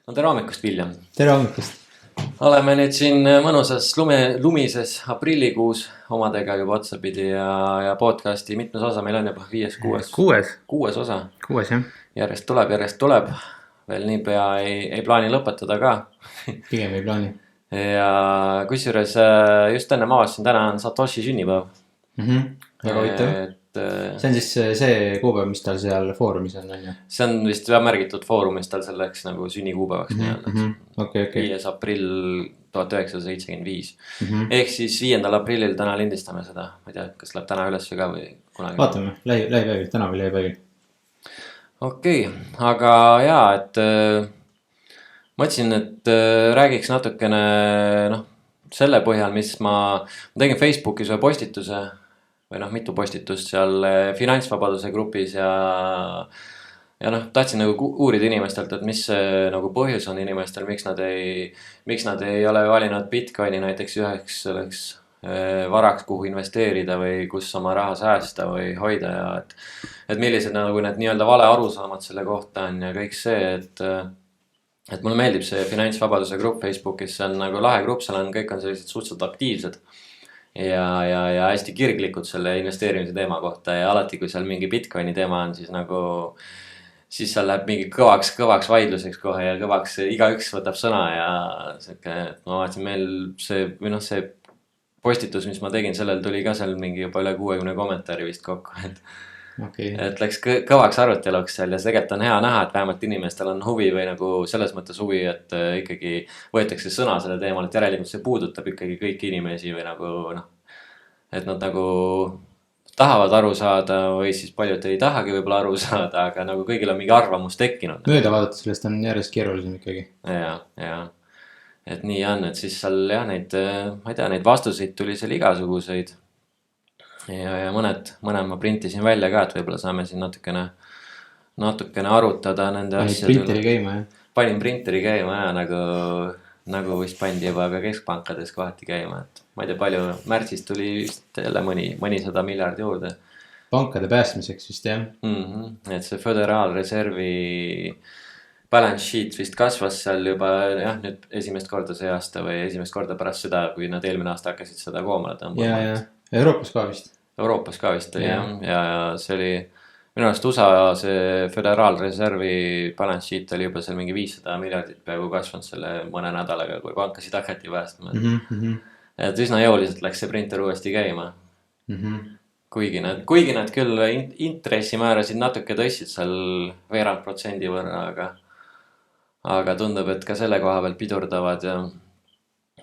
No tere hommikust, Viljem. Tere hommikust. Oleme nüüd siin mõnusas lumises aprillikuus omadega juba otsapidi ja podcasti mitmes osa meil on juba kuues osa. Kuues jah. Järjest tuleb. Veel niipea ei plaani lõpetada ka. Pigem ei plaani. Ja kusjuures just enne ma avastasin, täna on Satoshi sünnipäev. Väga huvitav. See on siis see kuupäev, mis tal seal foorumis on ju? See on vist märgitud foorumis tal selleks nagu sünnikuupäevaks Okay. 5. aprill 1975 ehk siis 5. aprillil täna lindistame seda. Ma ei tea, kas läheb täna üles ka või kunagi. Vaatame, lähipäevil, täna või lähipäevil. Okei, aga jaa, et mõtlesin, et räägiks natukene selle põhjal, mis ma tegin Facebookis ühe postituse või mitu postitust seal finantsvabaduse grupis ja tahtsin nagu uurida inimestelt, et mis see nagu põhjus on inimestel, miks nad ei ole valinud Bitcoini näiteks üheks selleks varaks, kuhu investeerida või kus oma raha säästa või hoida ja et millised nagu need nii-öelda vale arusaamad selle kohta on ja kõik see, et mulle meeldib see finantsvabaduse grupp Facebookis, see on nagu lahe grupp, seal on kõik on sellised suhteliselt aktiivsed ja hästi kirglikud selle investeerimise teema kohta ja alati, kui seal mingi Bitcoini teema on, siis seal läheb mingi kõvaks vaidluseks kohe ja igaüks võtab sõna ja ma vaatasin meil see postitus, mis ma tegin, sellel tuli ka seal mingi juba üle 60 kommentaari vist kokku, et läks kõvaks aruteluks seal ja tegelikult on hea näha, et vähemalt inimestel on huvi või nagu selles mõttes huvi, et ikkagi võetakse sõna selle teemal, et järelikult see puudutab ikkagi kõiki inimesi või nagu et nad nagu tahavad aru saada või siis paljud ei tahagi võib-olla aru saada, aga nagu kõigil on mingi arvamus tekkinud. Mööda vaadata sellest on järjest keerulisem ikkagi. Ja, et nii on, et siis seal jah, ma ei tea, neid vastuseid tuli seal igasuguseid ja mõned ma printisin välja ka, et võib-olla saame siin natukene arutada nende asjadele. Panin printeri käima ja nagu vist pandi juba ka keskpankades kohati käima, et ma ei tea palju, märtsis tuli vist jälle mõnisada miljard juurde. Pankade päästmiseks vist jah. Et see Föderaalreservi balance sheet vist kasvas seal juba jah, nüüd esimest korda see aasta või esimest korda pärast seda, kui nad eelmine aasta hakkasid seda koomale tõmbama. Ja Euroopas ka vist. Euroopas ka vist ja see oli minu arust USA see Föderaalreservi balance sheet oli juba seal mingi 500 miljardit peaaegu kasvanud selle mõne nädalaga, kui pankasid hakati päästma. Et üsna jõuliselt läks see printer uuesti käima. Kuigi nad küll intressimäärasid natuke tõstsid seal 0,5% võrra, aga tundub, et ka selle koha peal pidurdavad ja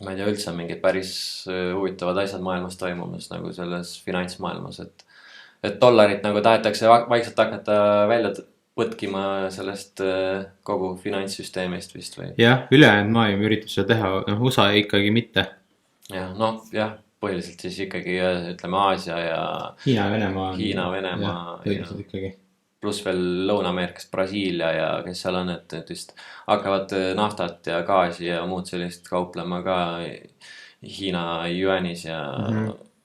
ma ei tea, üldse on mingid päris huvitavad asjad maailmas toimumas nagu selles finantsmaailmas, et dollarit nagu tahetakse vaikselt hakata välja võtkima sellest kogu finantssüsteemist vist või? Jah, ülejäänud maailm üritab seda teha, USA ikkagi mitte. Jah, põhiliselt siis ikkagi ütleme Aasia ja Hiina, Venemaa ikkagi. Pluss veel Lõuna-Ameerikast Brasiilia ja kes seal on, et vist hakkavad naftat ja gaasi ja muud sellist kauplema ka Hiina juanis ja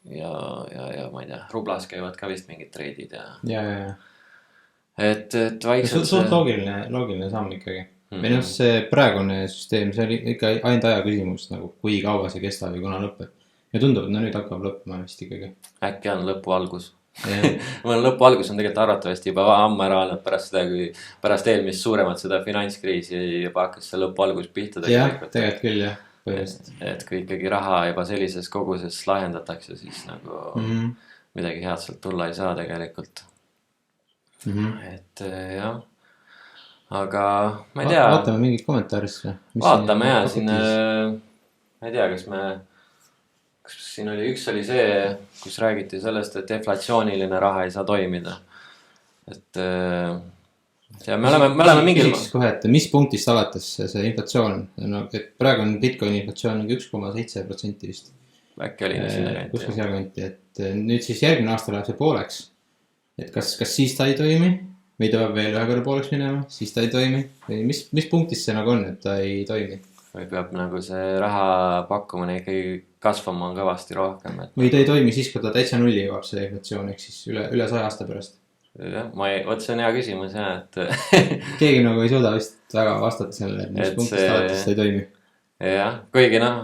ma ei tea, rublas käivad ka vist mingid treidid ja. Et vaikselt suht loogiline samm ikkagi. Või see praegune süsteem, see oli ikka ainult aja küsimus nagu kui kaua see kestab või kuna lõpeb. Ja tundub, et nüüd hakkab lõppema vist ikkagi. Äkki on lõpu algus. Lõpu algus on tegelikult arvatavasti juba ammu ära olnud pärast seda, kui pärast eelmist suuremat seda finantskriisi juba hakkas see lõpu algus pihta. Jah, tegelikult küll jah. Et kui ikkagi raha juba sellises koguses lahendatakse, siis nagu midagi head sealt tulla ei saa tegelikult. Et jah, aga ma ei tea. Vaatame mingid kommentaarisse. Vaatame jah, siin ma ei tea, kas siin üks oli see, kus räägiti sellest, et deflatsiooniline raha ei saa toimida. Et ja me oleme mingil... Küsiks kohe, et mis punktist alates see inflatsioon? Et praegu on Bitcoini inflatsioon 1,7% vist. Äkki oli sinna kanti. Kuskil seal kanti, et nüüd siis järgmine aasta läheb see pooleks. Et kas siis ta ei toimi? Või ta peab veel ühe korra pooleks minema? Siis ta ei toimi? Või mis punktist see nagu on, et ta ei toimi? Või peab nagu see raha pakkumine ikkagi kasvama kõvasti rohkem. Või ta ei toimi siis, kui ta täitsa nulli jõuab see inflatsioon, ehk siis üle 100 aasta pärast. vot see on hea küsimus jah, keegi nagu ei suuda vist väga vastata sellele, et mis et punktist alates ta ei toimi. jah, kuigi noh,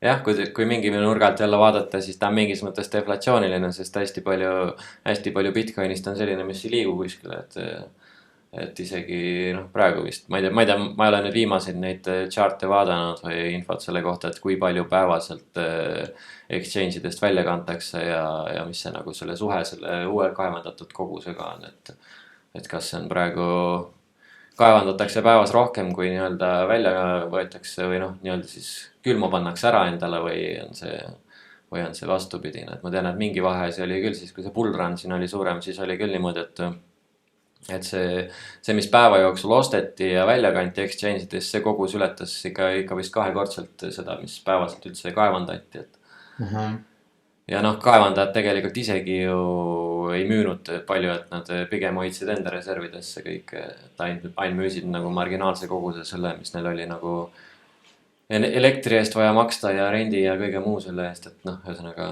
jah, kui mingi nurgalt jälle vaadata, siis ta on mingis mõttes deflatsiooniline, sest hästi palju Bitcoinist on selline, mis ei liigu kuskile, et isegi noh, praegu vist, ma ei tea, ma ei ole nüüd viimaseid neid chart'e vaadanud või infot selle kohta, et kui palju päevaselt exchange idest välja kantakse ja mis see nagu selle suhe selle uue kaevandatud kogusega on, et kas see on praegu kaevandatakse päevas rohkem, kui nii-öelda välja võetakse või noh, nii-öelda siis külma pannakse ära endale või on see vastupidine, et ma tean, et mingi vahe see oli küll siis, kui see bull run siin oli suurem, siis oli küll niimoodi, et see, mis päeva jooksul osteti ja välja kanti exchange ides, see kogus ületas ikka vist kahekordselt seda, mis päevaselt üldse kaevandati, ja noh, kaevandajad tegelikult isegi ju ei müünud palju, et nad pigem hoidsid enda reservidesse kõik, et ainult müüsid nagu marginaalse koguse selle, mis neil oli nagu elektri eest vaja maksta ja rendi ja kõige muu selle eest, et noh, ühesõnaga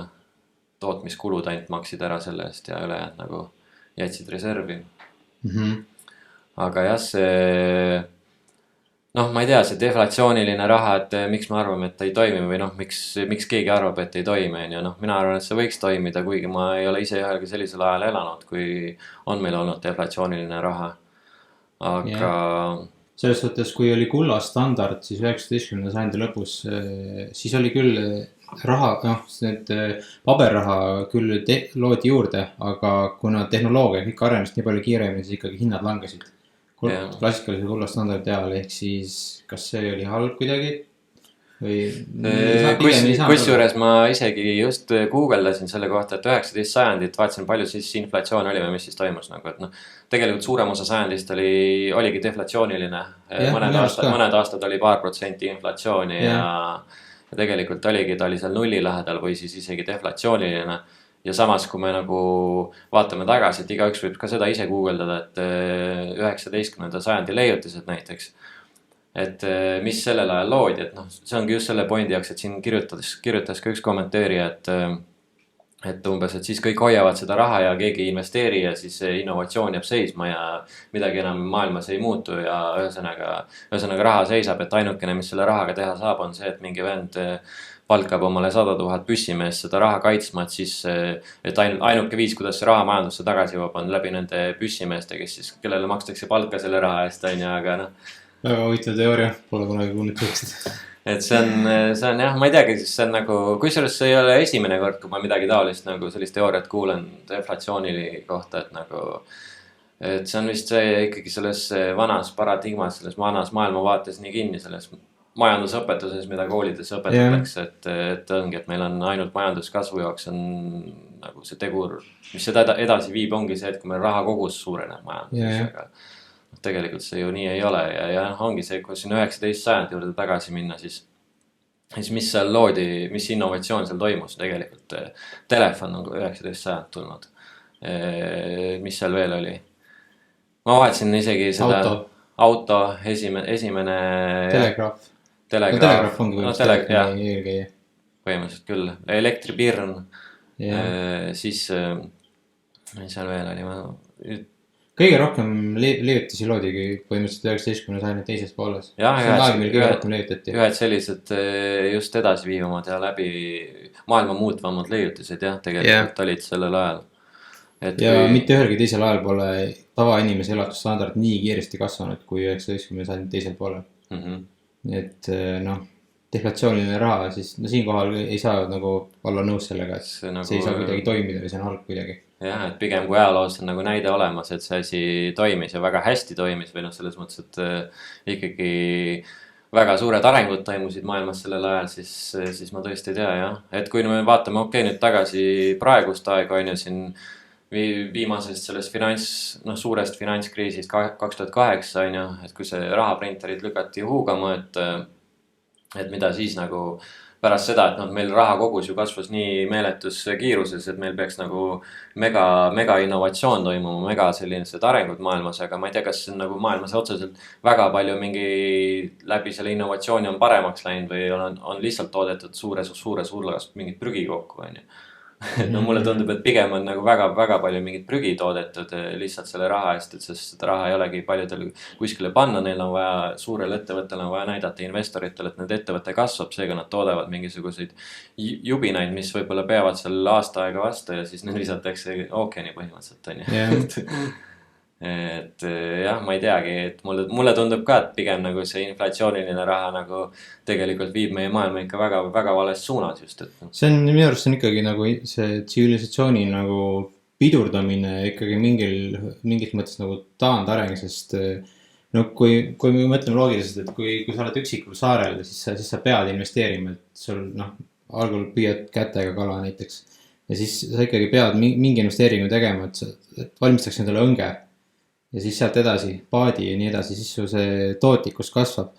tootmiskulud ainult maksid ära selle eest ja ülejäänud nagu jätsid reservi. Aga jah, see noh, ma ei tea, see deflatsiooniline raha, et miks me arvame, et ta ei toimi või noh, miks keegi arvab, et ei toimi, on ju, noh, mina arvan, et see võiks toimida, kuigi ma ei ole ise ühelgi sellisel ajal elanud, kui on meil olnud deflatsiooniline raha. Aga selles suhtes, kui oli kulla standard, siis 19. sajandi lõpus, siis oli küll raha, noh, need paberraha küll loodi juurde, aga kuna tehnoloogia kõik arenes nii palju kiiremini, siis ikkagi hinnad langesid. Klassikalise kulla standardi ajal, ehk siis kas see oli halb kuidagi või kusjuures ma isegi just guugeldasin selle kohta, et 19. sajandit vaatasin palju siis inflatsioon oli või mis siis toimus nagu, et noh, tegelikult suurem osa sajandist oligi deflatsiooniline, mõned aastad oli paar protsenti inflatsiooni ja tegelikult ta oli seal nulli lähedal või siis isegi deflatsiooniline. Ja samas, kui me nagu vaatame tagasi, et igaüks võib ka seda ise guugeldada, et 19. sajandi leiutised näiteks, et mis sellel ajal loodi, et noh, see ongi just selle pointi jaoks, et siin kirjutas ka üks kommenteerija, et umbes, et siis kõik hoiavad seda raha ja keegi ei investeeri ja siis innovatsioon jääb seisma ja midagi enam maailmas ei muutu ja ühesõnaga raha seisab, et ainukene, mis selle rahaga teha saab, on see, et mingi vend palkab omale 100 000 püssimeest seda raha kaitsma, et siis, et ainuke viis, kuidas see raha majandusse tagasi jõuab, on läbi nende püssimeeste, kellele makstakse palka selle raha eest, on ju, aga noh. Väga huvitav teooria, pole kunagi kuulnud sellest. Et see on jah, ma ei teagi, siis see on nagu, kusjuures see ei ole esimene kord, kui ma midagi taolist nagu sellist teooriat kuulen deflatsiooni kohta, et nagu, et see on vist see ikkagi selles vanas paradigmas, selles vanas maailmavaates nii kinni selles majandusõpetuses, mida koolides õpetatakse, et ongi, et meil on ainult majanduskasvu jaoks on nagu see tegur, mis seda edasi viib, ongi see, et kui meil raha kogus suureneb majanduses, aga tegelikult see ju nii ei ole ja ongi see, kui siin 19. sajandi juurde tagasi minna, siis mis seal loodi, mis innovatsioon seal toimus tegelikult, telefon on 19. sajand tulnud, mis seal veel oli, ma vaatasin isegi seda auto esimene telegraaf ongi põhimõtteliselt põhimõtteliselt küll, elektripirn, siis mis seal veel oli, kõige rohkem leiutisi loodigi põhimõtteliselt 19. sajandi teises pooles. Ühed sellised just edasiviivamad ja läbi maailma muutvamad leiutised jah, tegelikult olid sellel ajal. Ja mitte ühelgi teisel ajal pole tavainimese elatusstandard nii kiiresti kasvanud kui 19. sajandi teisel poolel. Et noh, deflatsiooniline raha, siis no siinkohal ei saa nagu olla nõus sellega, et see ei saa kuidagi toimida või see on halb kuidagi. Jah, et pigem kui ajaloos on nagu näide olemas, et see asi toimis ja väga hästi toimis või noh, selles mõttes, et ikkagi väga suured arengud toimusid maailmas sellel ajal, siis ma tõesti ei tea jah. Et kui me vaatame nüüd tagasi praegust aega on ju siin viimasest sellest suurest finantskriisist 2008 on ju, et kui see rahaprinterid lükati huugama, et mida siis nagu pärast seda, et meil raha kogus ju kasvas nii meeletus kiiruses, et meil peaks nagu mega innovatsioon toimuma, mega sellised arengud maailmas, aga ma ei tea, kas see on nagu maailmas otseselt väga palju mingi läbi selle innovatsiooni on paremaks läinud või on lihtsalt toodetud suures hulgas mingit prügi kokku, on ju. no mulle tundub, et pigem on nagu väga palju mingit prügi toodetud lihtsalt selle raha eest, et sest seda raha ei olegi paljudel kuskile panna, neil on vaja, suurel ettevõttel on vaja näidata investoritele, et nende ettevõte kasvab, seega nad toodavad mingisuguseid jubinaid, mis võib-olla peavad seal aasta aega vastu ja siis need visatakse ookeani põhimõtteliselt, on ju. Et jah, ma ei teagi, et mulle tundub ka, et pigem nagu see inflatsiooniline raha nagu tegelikult viib meie maailma ikka väga vales suunas just, et see on minu arust on ikkagi nagu see tsivilisatsiooni nagu pidurdamine ikkagi mingit mõttes nagu taandareng, sest no kui me mõtleme loogiliselt, et kui sa oled üksikul saarel, siis sa pead investeerima, et sul algul püüad kätega kala näiteks ja siis sa ikkagi pead mingi investeeringu tegema, et valmistaks endale õnge ja siis sealt edasi paadi ja nii edasi, siis su see tootlikkus kasvab.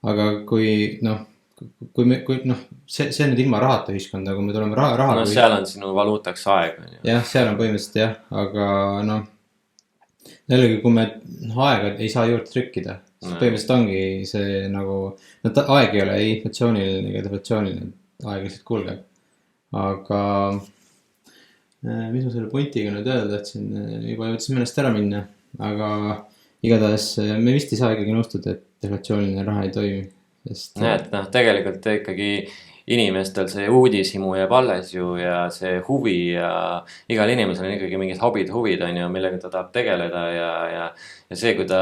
Aga kui see on nüüd ilma rahata ühiskonda, kui me tuleme raha. No seal on sinu valuutaks aeg. Jah, seal on põhimõtteliselt jah, aga jällegi, kui me aega ei saa juurde trükkida, siis põhimõtteliselt ongi see nagu, aeg ei ole ei inflatsiooniline ega deflatsiooniline, aeg lihtsalt kulgeb. Aga mis ma selle pointiga nüüd öelda, et siin juba jõudsin mõnest ära minna. Aga igatahes me vist ei saa ikkagi nõustuda, et deflatsiooniline raha ei toimi. Et tegelikult ikkagi inimestel see uudishimu jääb alles ju ja see huvi ja igal inimesel on ikkagi mingid huvid on ju, millega ta tahab tegeleda ja see, kui ta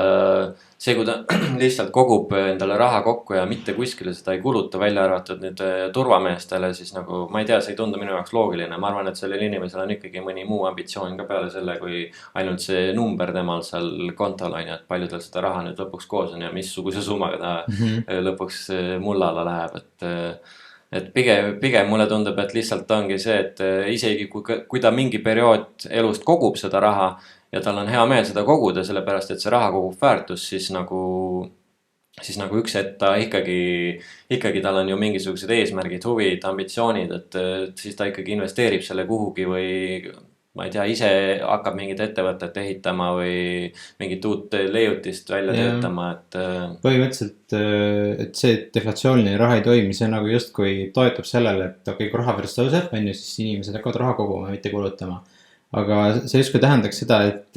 lihtsalt kogub endale raha kokku ja mitte kuskile seda ei kuluta, välja arvatud nüüd turvameestele, siis nagu ma ei tea, see ei tundu minu jaoks loogiline. Ma arvan, et sellel inimesel on ikkagi mõni muu ambitsioon ka peale selle, kui ainult see number temal seal kontol on ja et palju tal seda raha nüüd lõpuks koos on ja missuguse summaga ta lõpuks mullala läheb, et pigem mulle tundub, et lihtsalt ongi see, et isegi kui ta mingi periood elust kogub seda raha ja tal on hea meel seda koguda, sellepärast et see raha kogub väärtus, siis nagu üks hetk ta ikkagi tal on ju mingisugused eesmärgid, huvid, ambitsioonid, et siis ta ikkagi investeerib selle kuhugi või ma ei tea, ise hakkab mingit ettevõtet ehitama või mingit uut leiutist välja töötama, et põhimõtteliselt, et see deflatsiooniline raha ei toimi, see nagu justkui toetab sellele, et okei, kui raha pärast tõuseb, on ju, siis inimesed hakkavad raha koguma, mitte kulutama. Aga see justkui tähendaks seda, et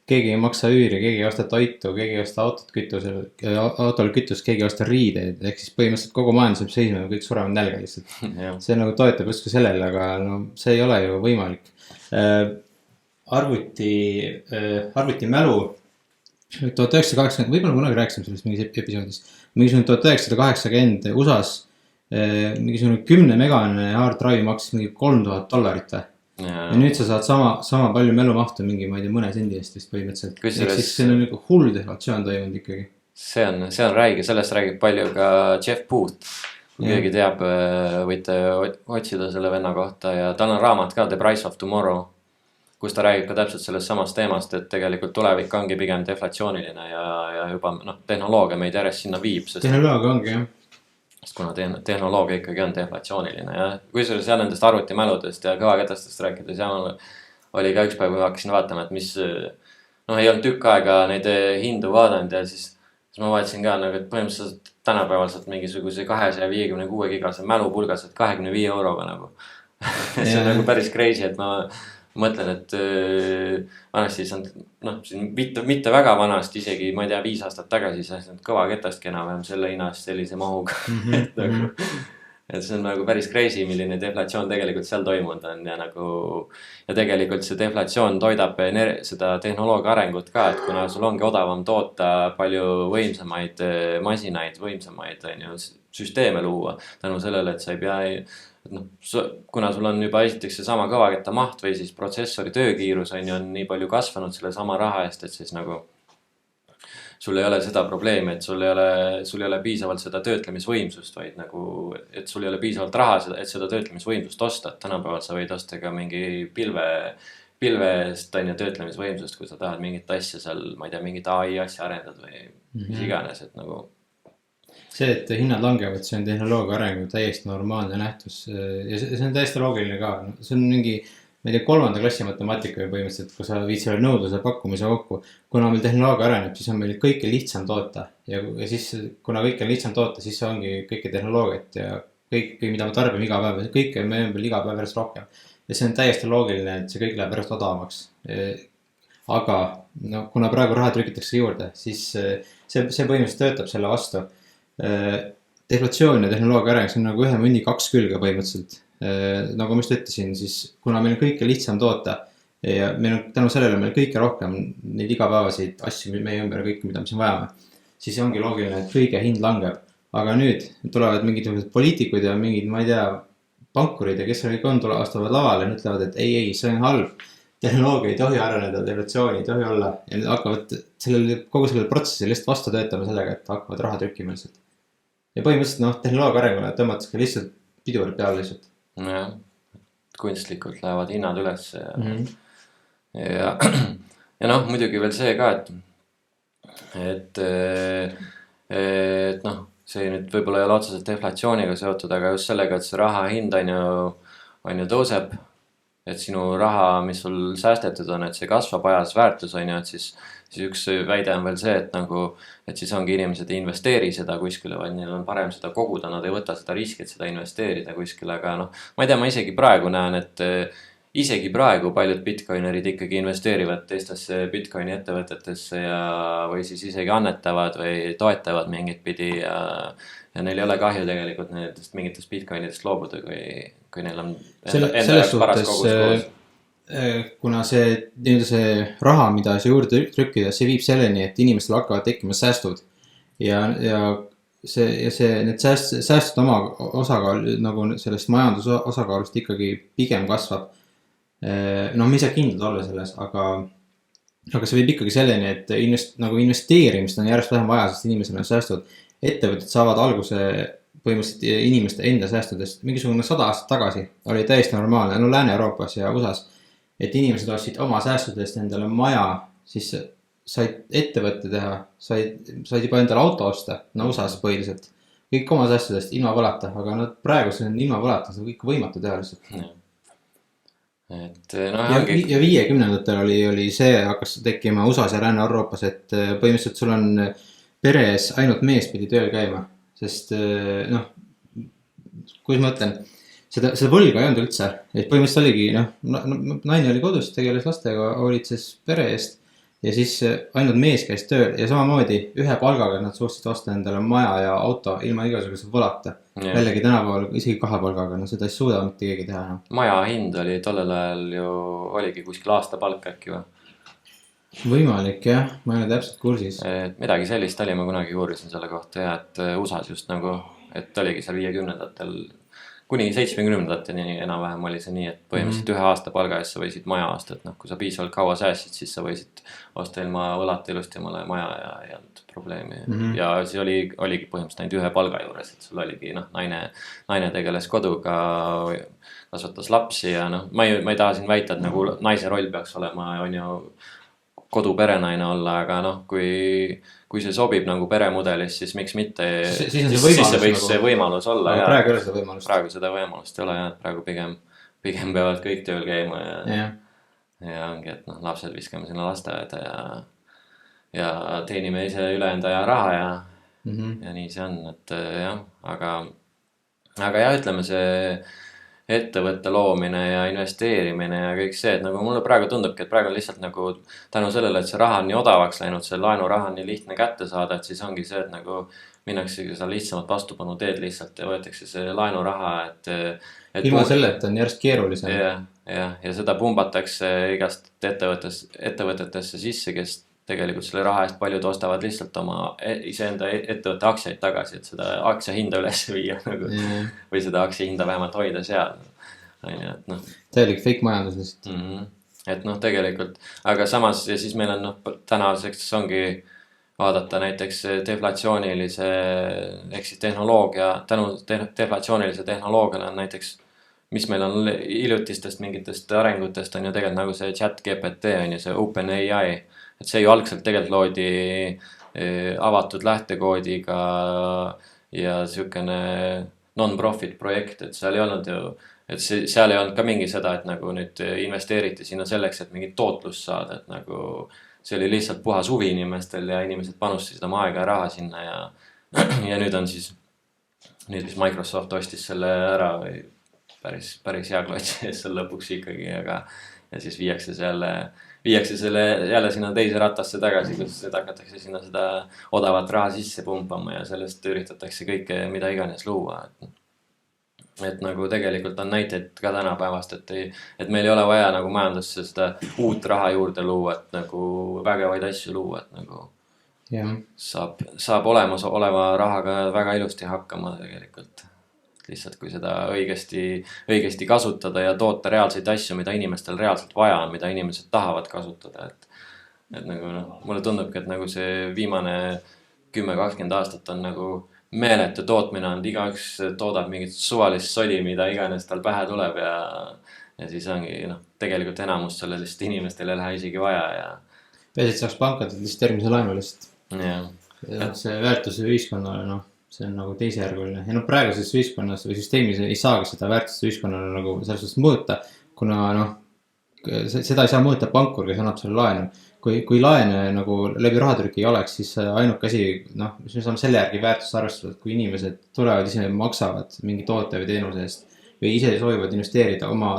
keegi ei maksa üüri, keegi ei osta toitu, keegi ei osta autol kütust, keegi ei osta riideid, ehk siis põhimõtteliselt kogu majandus jääb seisma ja kõik surevad nälga lihtsalt. See nagu toetab justkui sellele, aga no see ei ole ju võimalik. Arvuti mälu 1980, võib-olla kunagi rääkisime sellest mingis episoodis, mingisugune 1980 USA-s mingisugune 10 megane hard drive maksis mingi $3000 ja nüüd sa saad sama palju mälumahtu mingi, ma ei tea, mõne sendi eest vist põhimõtteliselt. Ehk siis see on nagu hull deflatsioon toimunud ikkagi. See on räige, sellest räägib palju ka Jeff Booth. Keegi teab, võite otsida selle venna kohta ja tal on raamat ka The Price of Tomorrow, kus ta räägib ka täpselt sellest samast teemast, et tegelikult tulevik ongi pigem deflatsiooniline ja juba tehnoloogia meid järjest sinna viib. Tehnoloogia ongi, jah. Kuna tehnoloogia ikkagi on deflatsiooniline ja kui sul seal nendest arvutimäludest ja kõvaketastest rääkides ja oli ka üks päev, kui ma hakkasin vaatama, et mis, ei olnud tükk aega neid hindu vaadanud ja siis ma vaatasin ka nagu, et põhimõtteliselt tänapäeval saad mingisuguse 256 gigase mälupulgased 25 euroga nagu. See on nagu päris crazy, et ma mõtlen, et vanasti mitte väga vanasti, isegi ma ei tea 5 aastat tagasi saaks kõva ketastki enam-vähem selle hinnast sellise mahuga. Et see on nagu päris crazy, milline deflatsioon tegelikult seal toimunud on ja tegelikult see deflatsioon toidab seda tehnoloogia arengut ka, et kuna sul ongi odavam toota palju võimsamaid masinaid, võimsamaid süsteeme luua tänu sellele, et sa ei pea kuna sul on juba esiteks see sama kõvaketta maht või siis protsessori töökiirus on nii palju kasvanud selle sama raha eest, et siis nagu sul ei ole seda probleemi, et sul ei ole piisavalt seda töötlemisvõimsust, vaid nagu, et sul ei ole piisavalt raha, et seda töötlemisvõimsust osta. Tänapäeval sa võid osta ka mingi pilvest töötlemisvõimsust, kui sa tahad mingit asja seal, ma ei tea, mingit AI asja arendad või mis iganes, et nagu see, et hinnad langevad, see on tehnoloogia arengu täiesti normaalne nähtus ja see on täiesti loogiline ka. See on mingi, ma ei tea, 3. klassi matemaatika või põhimõtteliselt, kui sa viid selle nõudluse pakkumise kokku. Kuna meil tehnoloogia areneb, siis on meil kõike lihtsam toota ja siis, kuna kõike on lihtsam toota, siis ongi kõike tehnoloogiat ja kõik, mida me tarbime iga päev, kõike me veel iga päev järjest rohkem. ja see on täiesti loogiline, et see kõik läheb järjest odavamaks. Aga no, kuna praegu raha trükitakse juurde, siis see põhimõtteliselt töötab selle vastu. Deflatsioon ja tehnoloogia areng, see on nagu ühe mündi kaks külge põhimõtteliselt. Nagu ma just ütlesin, siis kuna meil on kõike lihtsam toota ja meil on tänu sellele meil kõike rohkem neid igapäevaseid asju meie ümber ja kõike, mida me siin vajame, siis ongi loogiline, et kõige hind langeb. Aga nüüd tulevad mingid poliitikud ja mingid, ma ei tea, pankurid ja kes seal kõik on, astuvad lavale ja ütlevad, et ei, see on halb. Tehnoloogia ei tohi areneda, deflatsiooni ei tohi olla. Ja nüüd hakkavad kogu sellele protsessi lihtsalt vastu töötama sellega, et hakkavad raha trükkima lihtsalt. Ja põhimõtteliselt, tõhnoloogia arengule tõmmatakse lihtsalt pidurid peale lihtsalt. Jah, kunstlikult lähevad hinnad üles ja muidugi veel see ka, et see nüüd võib-olla ei ole otseselt deflatsiooniga seotud, aga just sellega, et see raha hind on ju tõuseb, et sinu raha, mis sul säästetud on, et see kasvab ajas väärtus on ju, et siis üks väide on veel see, et siis ongi inimesed ei investeeri seda kuskile, vaid neil on parem seda koguda, nad ei võta seda riski, et seda investeerida kuskile, aga ma ei tea, ma isegi praegu näen, et isegi praegu paljud bitcoinerid ikkagi investeerivad teistesse bitcoini ettevõtetesse või siis isegi annetavad või toetavad mingit pidi ja neil ei ole kahju tegelikult nendest mingitest bitcoinidest loobuda, kui neil on enda jaoks paras kogus koos. Kuna see raha, mida see juurde trükkida, see viib selleni, et inimestel hakkavad tekkima säästud ja need säästud oma osakaal nagu sellest majanduse osakaalust ikkagi pigem kasvab. Me ei saa kindlad olla selles, aga see viib ikkagi selleni, et investeerimist on järjest vähem vaja, sest inimesel on säästud. Ettevõtted saavad alguse põhimõtteliselt inimeste enda säästudest. Mingisugune 100 aastat tagasi oli täiesti normaalne, Lääne-Euroopas ja USAs, et inimesed ostsid oma säästudest endale maja, siis said ettevõtte teha, said juba endale auto osta, USAs põhiliselt. Kõik oma säästudest ilma võlata, aga praegu see on ilma võlata, see on kõik võimatu teha lihtsalt. Ja 50-ndatel oli see, hakkas tekkima USAs ja Lääne-Euroopas, et põhimõtteliselt sul on peres ainult mees pidi tööl käima, sest kuidas ma ütlen, seda võlga ei olnud üldse, et põhimõtteliselt oligi, naine oli kodus, tegeles lastega, hoolitses pere eest ja siis ainult mees käis tööl ja samamoodi ühe palgaga nad suutsid osta endale maja ja auto ilma igasuguse võlata. Jällegi tänapäeval isegi 2 palgaga, seda ei suuda mitte keegi teha. Maja hind oli tollel ajal ju oligi kuskil aasta palk äkki või? Võimalik jah, ma ei ole täpselt kursis. Midagi sellist oli, ma kunagi uurisin selle kohta ja et USAs just et oligi seal 50-ndatel kuni 70-ndateni enam-vähem oli see nii, et põhimõtteliselt ühe aasta palga eest sa võisid maja osta, et kui sa piisavalt kaua säästsid, siis sa võisid osta ilma võlata ilusti omale maja ja ei olnud probleemi. Ja siis oligi põhimõtteliselt ainult ühe palga juures, et sul oligi naine tegeles koduga, kasvatas lapsi ja ma ei taha siin väita, et naise roll peaks olema, on ju koduperenaine olla, aga kui see sobib peremudelis, siis miks mitte, siis see võiks see võimalus olla. Aga praegu ei ole seda võimalust. Praegu seda võimalust ei ole ja praegu pigem peavad kõik tööl käima ja ongi, et lapsed viskame sinna lasteaeda ja teenime ise ülejäänud aja raha ja nii see on, et jah, aga jah, ütleme see ettevõtte loomine ja investeerimine ja kõik see, et mulle praegu tundubki, et praegu on lihtsalt tänu sellele, et see raha on nii odavaks läinud, see laenuraha on nii lihtne kätte saada, et siis ongi see, et minnaksegi seda lihtsamat vastupanu teed lihtsalt ja võetakse see laenuraha, et ilma selle, et on järjest keerulisem. Ja seda pumbatakse igast ettevõtetesse sisse, kes tegelikult selle raha eest paljud ostavad lihtsalt oma iseenda ettevõtte aktsiaid tagasi, et seda aktsia hinda üles viia või seda aktsia hinda vähemalt hoida seal. Täielik fake majandus lihtsalt. Et tegelikult, aga samas ja siis meil on tänaseks ongi vaadata näiteks deflatsioonilise ehk siis tehnoloogia, tänu deflatsioonilise tehnoloogiale on näiteks, mis meil on hiljutistest mingitest arengutest on ju tegelikult see chat GPT on ju see OpenAI, et see ju algselt tegelikult loodi avatud lähtekoodiga ja siukene non-profit projekt, et seal ei olnud ju, et seal ei olnud ka mingi seda, et nüüd investeeriti sinna selleks, et mingit tootlust saada, et see oli lihtsalt puhas huvi inimestel ja inimesed panustasid oma aega ja raha sinna ja nüüd siis Microsoft ostis selle ära või päris hea klotsi ees seal lõpuks ikkagi, aga ja siis viiakse selle jälle sinna teise ratasse tagasi, kus hakatakse sinna seda odavat raha sisse pumpama ja sellest üritatakse kõike mida iganes luua, et nagu tegelikult on näiteid ka tänapäevast, et meil ei ole vaja nagu majandusse seda uut raha juurde luua, et nagu vägevaid asju luua, et nagu saab olema rahaga väga ilusti hakkama tegelikult. Lihtsalt kui seda õigesti kasutada ja toota reaalseid asju, mida inimestel reaalselt vaja on, mida inimesed tahavad kasutada, et nagu mulle tundubki, et nagu see viimane 10-20 aastat on nagu meeletu tootmine on, igaüks toodab mingit suvalist sodi, mida iganes tal pähe tuleb ja siis ongi tegelikult enamus selle lihtsalt inimestel ei lähe isegi vaja ja peaasi, et saaks pankadelt lihtsalt järgmise laenu lihtsalt. Ja see väärtus ühiskonnale, see on nagu teisejärguline ja praeguses ühiskonnas või süsteemis ei saagi seda väärtust ühiskonnale nagu selles suhtes mõõta, kuna seda ei saa mõõta pankur, kes annab selle laenu. Kui laene nagu läbi rahatrüki ei oleks, siis ainuke asi, mis me saame selle järgi väärtust arvestada, et kui inimesed tulevad ise maksavad mingi toote või teenuse eest või ise soovivad investeerida oma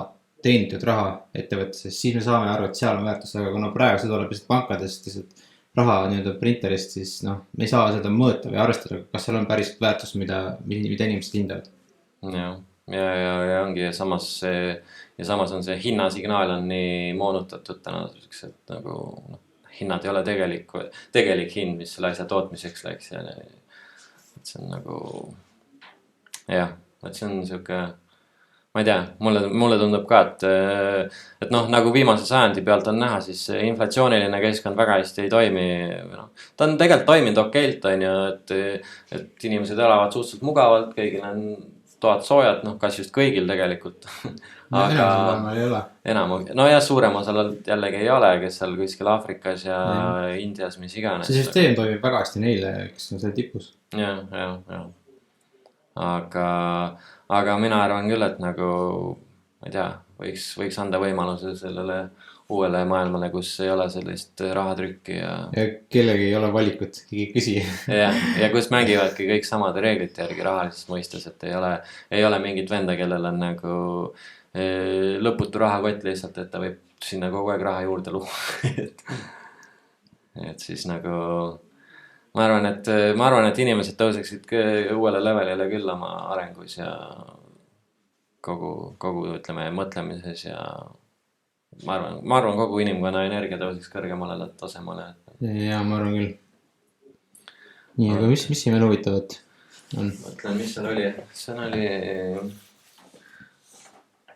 teenitud raha ettevõttesse, siis me saame aru, et seal on väärtus, aga kuna praegu see tuleb lihtsalt pankadest, lihtsalt raha printerist, siis me ei saa seda mõõta või arvestada, kas seal on päris väärtus, mida inimesed hindavad. Ja ongi ja samas on see hinnasignaal on nii moonutatud tänaseks, et nagu hinnad ei ole tegelik hind, mis selle asja tootmiseks läks ja et see on nagu et see on siuke ma ei tea, mulle tundub ka, et nagu viimase sajandi pealt on näha, siis inflatsiooniline keskkond väga hästi ei toimi. Ta on tegelikult toiminud okeilt, on ju, et inimesed elavad suhteliselt mugavalt, kõigil on toad soojad, kas just kõigil tegelikult. Aga ei ole. Ja suurem osal jällegi ei ole, kes seal kuskil Aafrikas ja Indias, mis iganes. See süsteem toimib väga hästi neile, kes on seal tipus. Ja. Aga mina arvan küll, et nagu, ma ei tea, võiks anda võimaluse sellele uuele maailmale, kus ei ole sellist rahatrükki ja kellegi ei ole valikut, keegi ei küsi. Ja kus mängivadki kõik samade reeglite järgi rahalises mõistes, et ei ole mingit venda, kellel on nagu lõputu rahakott lihtsalt, et ta võib sinna kogu aeg raha juurde luua. Et siis nagu ma arvan, et inimesed tõuseksid uuele levelile küll oma arengus ja kogu ütleme mõtlemises ja ma arvan kogu inimkonna energia tõuseks kõrgemale tasemele. Ja ma arvan küll. Nii, aga mis siin veel huvitavat on? Mõtlen, mis seal oli? See oli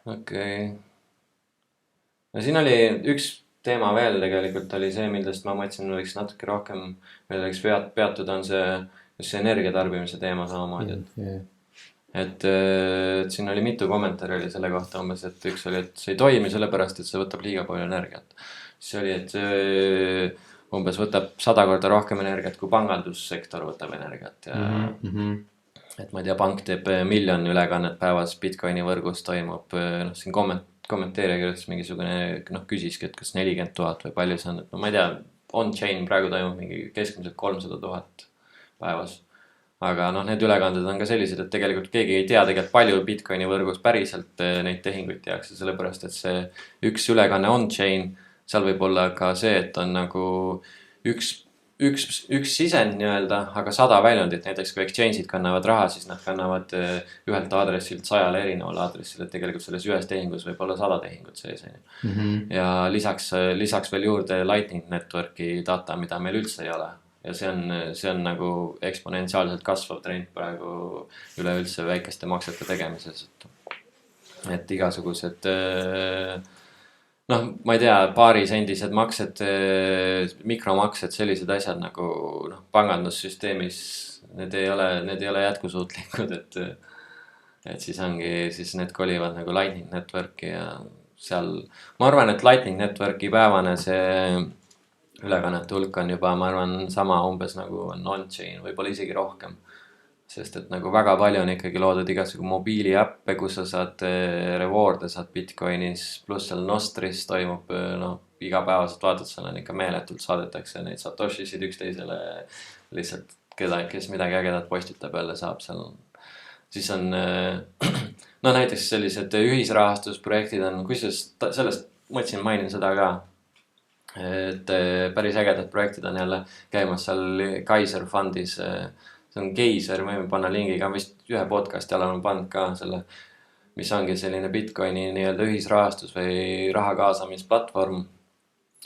okei. No siin oli üks teema veel tegelikult oli see, millest ma mõtlesin, võiks natuke rohkem veel peatuda, on see energiatarbimise teema samamoodi. Et siin oli mitu kommentaari oli selle kohta umbes, et üks oli, et see ei toimi sellepärast, et see võtab liiga palju energiat. Siis oli, et see umbes võtab 100 korda rohkem energiat, kui pangandussektor võtab energiat. Ja et ma ei tea, pank teeb 1 miljon ülekannet päevas Bitcoini võrgus toimub, siin kommenteerige üldse mingisugune, küsiski, et kas 40 000 või palju see on, et ma ei tea, on-chain praegu toimub mingi keskmiselt 300 000 päevas. Aga need ülekanded on ka sellised, et tegelikult keegi ei tea tegelikult palju Bitcoini võrgus päriselt neid tehinguid tehakse, sellepärast, et see üks ülekanne on-chain, seal võib olla ka see, et on nagu üks sisend nii-öelda, aga 100 väljundit, näiteks kui exchange'id kannavad raha, siis nad kannavad ühelt aadressilt 100 erinevale aadressile, et tegelikult selles ühes tehingus võib olla 100 tehingut sees. Ja lisaks veel juurde Lightning Networki data, mida meil üldse ei ole. Ja see on nagu eksponentsiaalselt kasvav trend praegu üleüldse väikeste maksete tegemises. Et igasugused ma ei tea, paarisendised maksed, mikromaksed, sellised asjad nagu pangandussüsteemis, need ei ole jätkusuutlikud, et siis ongi, siis need kolivad nagu Lightning Networki ja seal, ma arvan, et Lightning Networki päevane see ülekannete hulk on juba, ma arvan, sama umbes nagu on on-chain, võib-olla isegi rohkem. Sest et nagu väga palju on ikkagi loodud igasugu mobiiliäppe, kus sa saad reward'e, saad Bitcoinis, pluss seal Nostris toimub, igapäevaselt vaatad, seal on ikka meeletult saadetakse neid satoshisid üksteisele lihtsalt kes midagi ägedat postitab jälle saab seal. Siis on no näiteks sellised ühisrahastusprojektid on, kusjuures sellest mõtlesin, mainin seda ka. Et päris ägedad projektid on jälle käimas seal Kaiser Fundis. See on Keiser, võime panna lingi ka, vist ühe podcasti oleme pannud ka selle, mis ongi selline Bitcoini nii-öelda ühisrahastus või raha kaasamisplatvorm.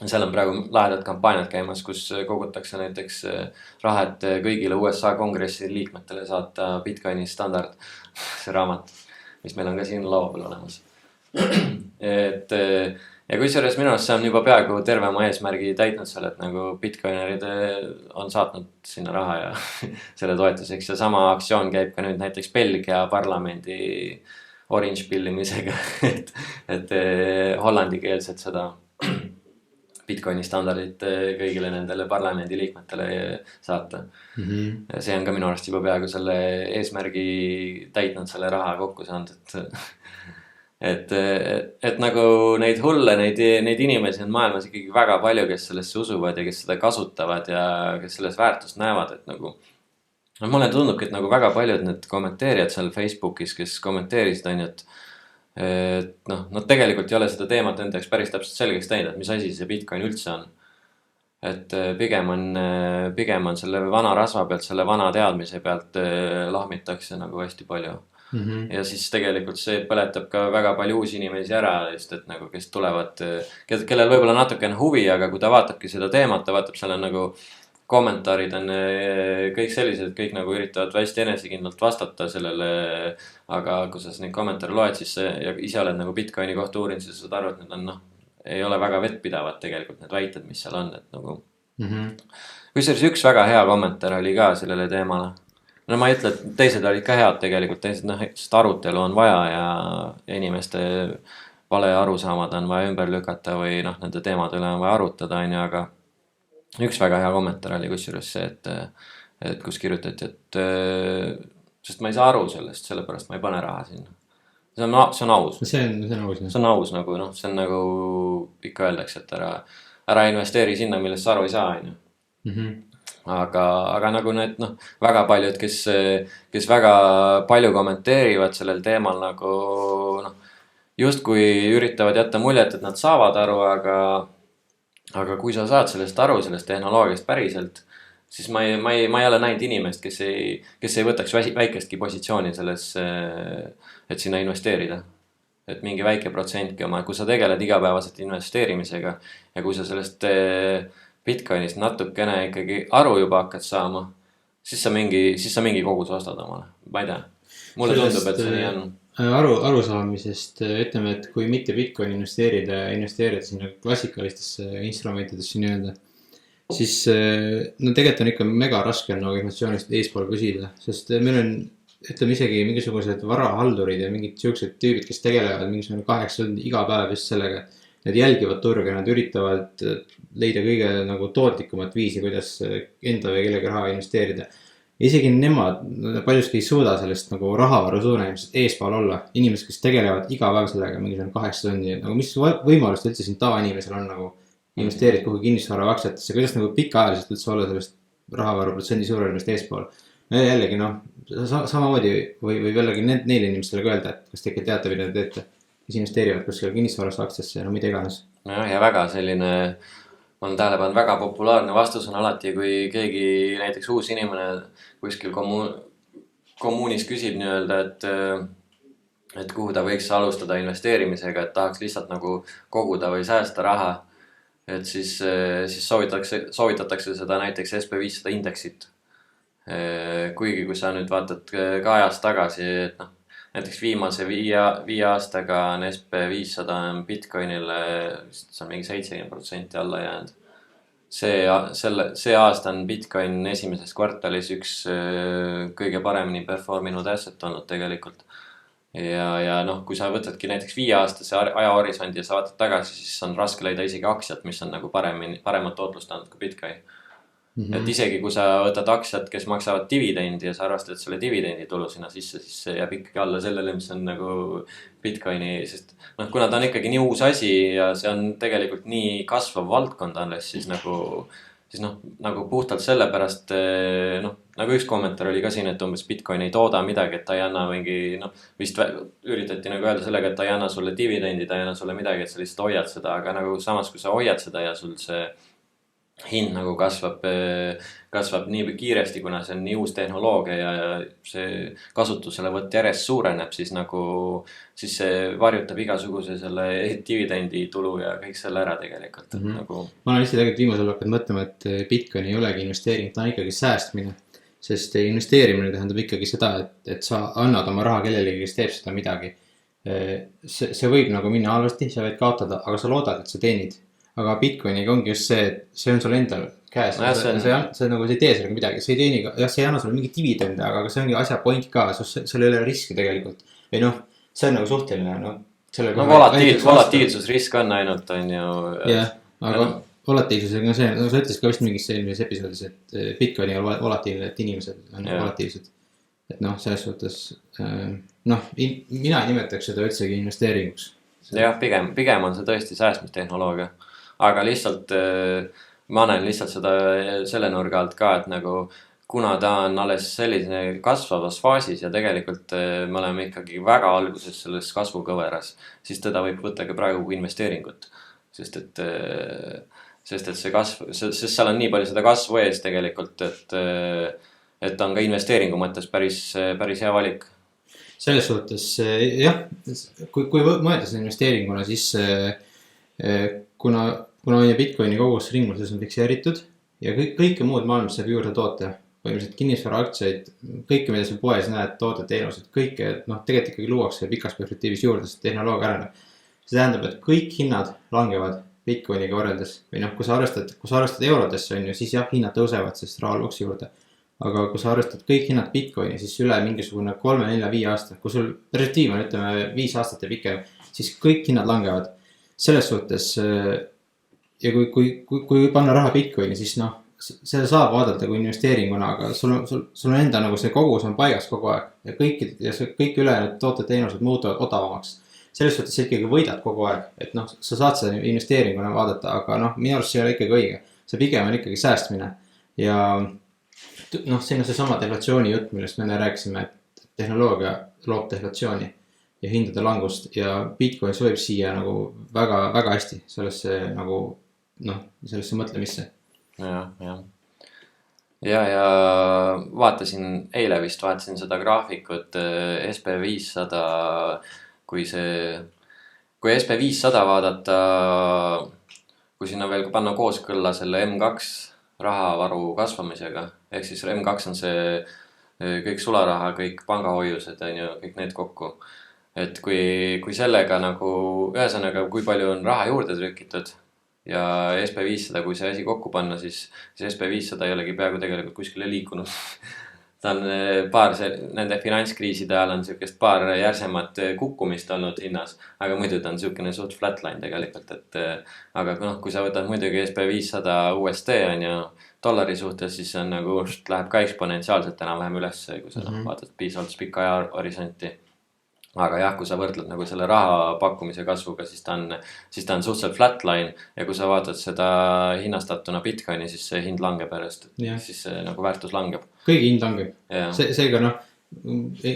Seal on praegu lahedad kampaaniad käimas, kus kogutakse näiteks raha, et kõigile USA kongressi liikmetele saata Bitcoini standard, see raamat, mis meil on ka siin laua peal olemas. Et ja kusjuures minu arust see on juba peaaegu terve oma eesmärgi täitnud seal, et nagu bitcoinerid on saatnud sinna raha ja selle toetuseks ja sama aktsioon käib ka nüüd näiteks Belgia parlamendi orange pillimisega, et hollandikeelset seda Bitcoini standardit kõigile nendele parlamendi liikmetele saata. See on ka minu arust juba peaaegu selle eesmärgi täitnud, selle raha kokku saanud, et nagu neid hulle, neid inimesi on maailmas ikkagi väga palju, kes sellesse usuvad ja kes seda kasutavad ja kes selles väärtust näevad, et nagu mulle tundubki, et nagu väga paljud need kommenteerijad seal Facebookis, kes kommenteerisid, on ju, et noh, nad tegelikult ei ole seda teemat enda jaoks päris täpselt selgeks teinud, et mis asi see Bitcoin üldse on. Et pigem on selle vana rasva pealt, selle vana teadmise pealt lahmitakse nagu hästi palju. Ja siis tegelikult see põletab ka väga palju uusi inimesi ära, just et nagu kes tulevad, kellel võib-olla natuke on huvi, aga kui ta vaatabki seda teemat, ta vaatab seal on nagu kommentaarid on kõik sellised, kõik nagu üritavad hästi enesekindlalt vastata sellele, aga kui sa neid kommentaare loed, siis ja ise oled nagu Bitcoini kohta uurinud, siis saad aru, et need on ei ole väga vettpidavad tegelikult need väited, mis seal on, et nagu kusjuures üks väga hea kommentaar oli ka sellele teemale. No ma ei ütle, et teised olid ka head tegelikult, teised sest arutelu on vaja ja inimeste vale arusaamad on vaja ümber lükata või nende teemade üle on vaja arutada, aga üks väga hea kommentaar oli kusjuures see, et kus kirjutati, et sest ma ei saa aru sellest, sellepärast ma ei pane raha sinna. See on aus. See on aus. See on aus nagu, see on nagu ikka öeldakse, et ära investeeri sinna, millest sa aru ei saa, on ju. Aga nagu need väga paljud, kes väga palju kommenteerivad sellel teemal nagu just kui üritavad jätta muljet, et nad saavad aru, aga kui sa saad sellest aru, sellest tehnoloogiast päriselt, siis ma ei ole näinud inimest, kes ei võtaks väikestki positsiooni selles, et sinna investeerida. Et mingi väike protsentki oma, kui sa tegeled igapäevaselt investeerimisega ja kui sa sellest Bitcoinist natukene ikkagi aru juba hakkad saama, siis sa mingi kogus ostad omale. Ma ei tea. Mulle tundub, et see nii on. Arusaamisest ütleme, et kui mitte Bitcoin investeerida sinna klassikalistesse instrumentidesse nii-öelda, siis tegelikult on ikka mega raske nagu informatsioonist eespool küsida, sest meil on, ütleme isegi mingisugused varahaldurid ja mingid siuksed tüübid, kes tegelevad mingisugune 8 tundi iga päev just sellega, nad jälgivad turge, nad üritavad leida kõige nagu tootlikumat viisi, kuidas enda või kellegi raha investeerida. Isegi nemad paljuski ei suuda sellest nagu rahavaru suurenemisest eespool olla. Inimesed, kes tegelevad iga päev sellega mingisugune 8 tundi, nagu mis võimalust üldse siin tavainimesel on nagu investeerida kuhu kinnisvara aktsiatesse, kuidas nagu pikaajaliselt üldse olla sellest rahavaru protsendi suurenemist eespool. Jällegi samamoodi võib jällegi neile inimestele ka öelda, et kas te ikka teate, mida te teete, kes investeerivad kuskil kinnisvarast aktsiasse ja mida iganes. Ja väga selline, ma olen tähele pannud, väga populaarne vastus on alati, kui keegi näiteks uus inimene kuskil kommuunis küsib nii-öelda, et kuhu ta võiks alustada investeerimisega, et tahaks lihtsalt nagu koguda või säästa raha, et siis soovitatakse seda näiteks SP500 indeksit. Kuigi kui sa nüüd vaatad ka ajast tagasi, et näiteks viimase 5 aastaga on SP500 Bitcoinile, see on mingi 70% alla jäänud. See aasta on Bitcoin esimeses kvartalis üks kõige paremini performinud asset olnud tegelikult. Ja kui sa võtadki näiteks 5 aastase ajahorisondi ja sa vaatad tagasi, siis on raske leida isegi aktsiat, mis on nagu paremat tootlust andnud kui Bitcoin. Et isegi kui sa võtad aktsiat, kes maksavad dividendi ja sa arvestad selle dividendi tulu sinna sisse, siis see jääb ikkagi alla sellele, mis on nagu Bitcoini, sest kuna ta on ikkagi nii uus asi ja see on tegelikult nii kasvav valdkond alles, siis siis noh, nagu puhtalt sellepärast, noh, nagu üks kommentaar oli ka siin, et umbes Bitcoin ei tooda midagi, et ta ei anna mingi, noh, vist üritati nagu öelda sellega, et ta ei anna sulle dividendi, ta ei anna sulle midagi, et sa lihtsalt hoiad seda, aga nagu samas, kui sa hoiad seda ja sul see hind nagu kasvab nii kiiresti, kuna see on nii uus tehnoloogia ja see kasutuselevõtt järjest suureneb, siis nagu, siis see varjutab igasuguse selle dividendi tulu ja kõik selle ära tegelikult, et nagu. Ma olen lihtsalt tegelikult viimasel hakanud mõtlema, et Bitcoin ei olegi investeering, ta on ikkagi säästmine. Sest investeerimine tähendab ikkagi seda, et sa annad oma raha kellelegi, kes teeb seda midagi. See võib nagu minna halvasti, sa võid kaotada, aga sa loodad, et sa teenid. Aga Bitcoiniga ongi just see, et see on sul endal käes. No jah, see nagu, sa ei tee sellega midagi, see ei teeni ka, jah, see ei anna sulle mingi dividende, aga see ongi asja point ka, seal ei ole riski tegelikult. Või noh, see on nagu suhteline, noh. No volatiilsusrisk on ainult, on ju. Jah, aga volatiilsusega on see, no sa ütlesid ka vist mingis eelmises episoodis, et Bitcoin ei ole volatiilne, et inimesed on volatiilsed. Et noh, selles suhtes, noh, mina nimetaks seda üldsegi investeeringuks. Jah, pigem on see tõesti säästmistehnoloogia. Aga lihtsalt, ma näen lihtsalt seda selle nurga alt ka, et nagu kuna ta on alles sellise kasvavas faasis ja tegelikult me oleme ikkagi väga alguses selles kasvukõveras, siis teda võib võtta ka praegu kui investeeringut. Sest et see kasv, sest seal on nii palju seda kasvu ees tegelikult, et on ka investeeringu mõttes päris hea valik. Selles suhtes, jah, kui mõelda selle investeeringuna, siis kuna on Bitcoini kogus ringluses on fikseeritud ja kõike muud maailmas saab juurde toote, põhimõtteliselt kinnisvara aktsiaid, kõike, mida sa poes näed, tooted, teenused, kõike, noh, tegelikult ikkagi luuakse pikas perspektiivis juurde, sest tehnoloogia areneb. See tähendab, et kõik hinnad langevad Bitcoiniga võrreldes või noh, kui sa arvestad eurodesse on ju, siis jah, hinnad tõusevad, sest raha luuakse juurde. Aga kui sa arvestad kõik hinnad Bitcoini, siis üle mingisugune 3, 4, 5 aasta, kui sul perspektiiv on, ütleme 5 aastat ja pikem, siis kõik hinnad langevad. Selles suhtes, ja kui panna raha Bitcoini, siis noh, seda saab vaadata kui investeeringuna, aga sul on enda nagu see kogus on paigas kogu aeg ja kõik ülejäänud tooted teenused muutuvad odavamaks. Selles suhtes sa ikkagi võidad kogu aeg, et noh, sa saad seda investeeringuna vaadata, aga noh, minu arust see ei ole ikkagi õige. See pigem on ikkagi säästmine ja noh, siin on see sama deflatsiooni jutt, millest me rääkisime, et tehnoloogia loob deflatsiooni ja hindade langust ja Bitcoin sobib siia nagu väga, väga hästi sellesse nagu noh, sellesse mõtlemisse. Ja eile vist vaatasin seda graafikut SP500, kui SP500 vaadata, kui sinna veel panna kooskõlla selle M2 rahavaru kasvamisega, ehk siis M2 on see kõik sularaha, kõik pangahoiused, kõik need kokku. Et kui sellega nagu, ühesõnaga, kui palju on raha juurde trükitud ja SP500, kui see asi kokku panna, siis SP500 ei olegi peaaegu tegelikult kuskile liikunud. Ta on nende finantskriiside ajal on sükest paar järsemat kukkumist olnud hinnas, aga muidu ta on sükene suht flatline tegelikult, aga kui sa võtad muidugi SP500 USD on ju dollari suhtes, siis on nagu läheb ka eksponentsiaalselt enam-vähem üles, kui sa vaatad piisavalt pikka aja horisonti. Aga jah, kui sa võrdled nagu selle raha pakkumise kasvuga, siis ta on suhteliselt flatline ja kui sa vaatad seda hinnastatuna Bitcoini, siis see hind langeb järjest, siis see nagu väärtus langeb. Kõigi hind langeb. Seega noh,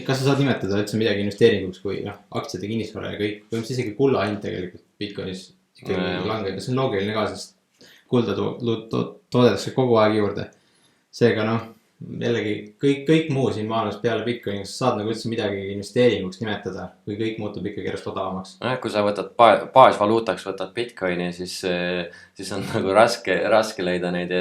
kas sa saad nimetada üldse midagi investeeringuks, kui aktsiad ja kinnisvara ja kõik, või isegi kulla hind tegelikult Bitcoinis ikkagi langeb ja see on loogiline ka, sest kulda toodetakse kogu aeg juurde. Seega noh, jällegi kõik muu siin maailmas peale Bitcoini, kas sa saad nagu üldse midagi investeeringuks nimetada, kui kõik muutub ikkagi järjest odavamaks? Kui sa võtad baasvaluutaks võtad Bitcoini, siis on nagu raske leida neid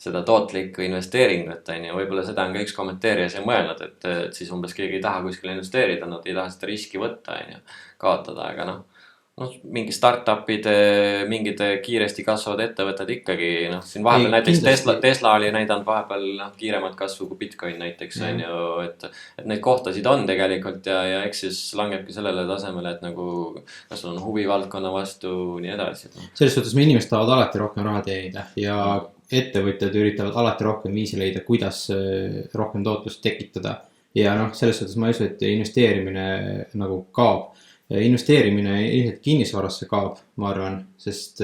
seda tootlikku investeeringut, võib-olla seda on ka üks kommenteerija siin mõelnud, et siis umbes keegi ei taha kuskile investeerida, nad ei taha seda riski võtta, kaotada, aga mingi startupid, mingid kiiresti kasvavad ettevõtted ikkagi, siin vahepeal näiteks Tesla oli näidanud vahepeal kiiremat kasvu kui Bitcoin näiteks, et neid kohtasid on tegelikult ja eks siis langebki sellele tasemele, et nagu kas on huvi valdkonna vastu, nii edasi. Selles suhtes me inimesed tahavad alati rohkem raha teenida ja ettevõtjad üritavad alati rohkem viisi leida, kuidas rohkem tootlust tekitada ja selles suhtes ma ei usu, et investeerimine nagu kaob. Investeerimine ilmselt kinnisvarasse kaob, ma arvan, sest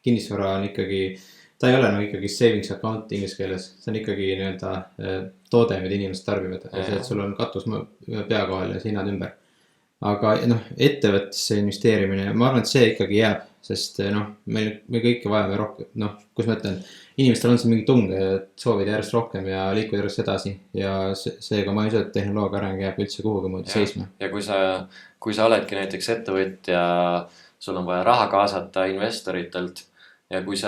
kinnisvara on ikkagi, ta ei ole nagu ikkagi savings account inglise keeles, see on ikkagi nii-öelda toode, mida inimesed tarbivad. See, et sul on katus pea kohal ja siis hinnad ümber. Aga noh, ettevõttesse investeerimine, ma arvan, et see ikkagi jääb, sest noh, me kõike vajame rohkem, noh, kus ma ütlen, inimestel on see mingi tung, et soovid järjest rohkem ja liikuda järjest edasi ja seega ma ei usu, et tehnoloogia areng jääb üldse kuhugi muud seisma. Ja kui sa oledki näiteks ettevõtja, sul on vaja raha kaasata investoritelt ja kui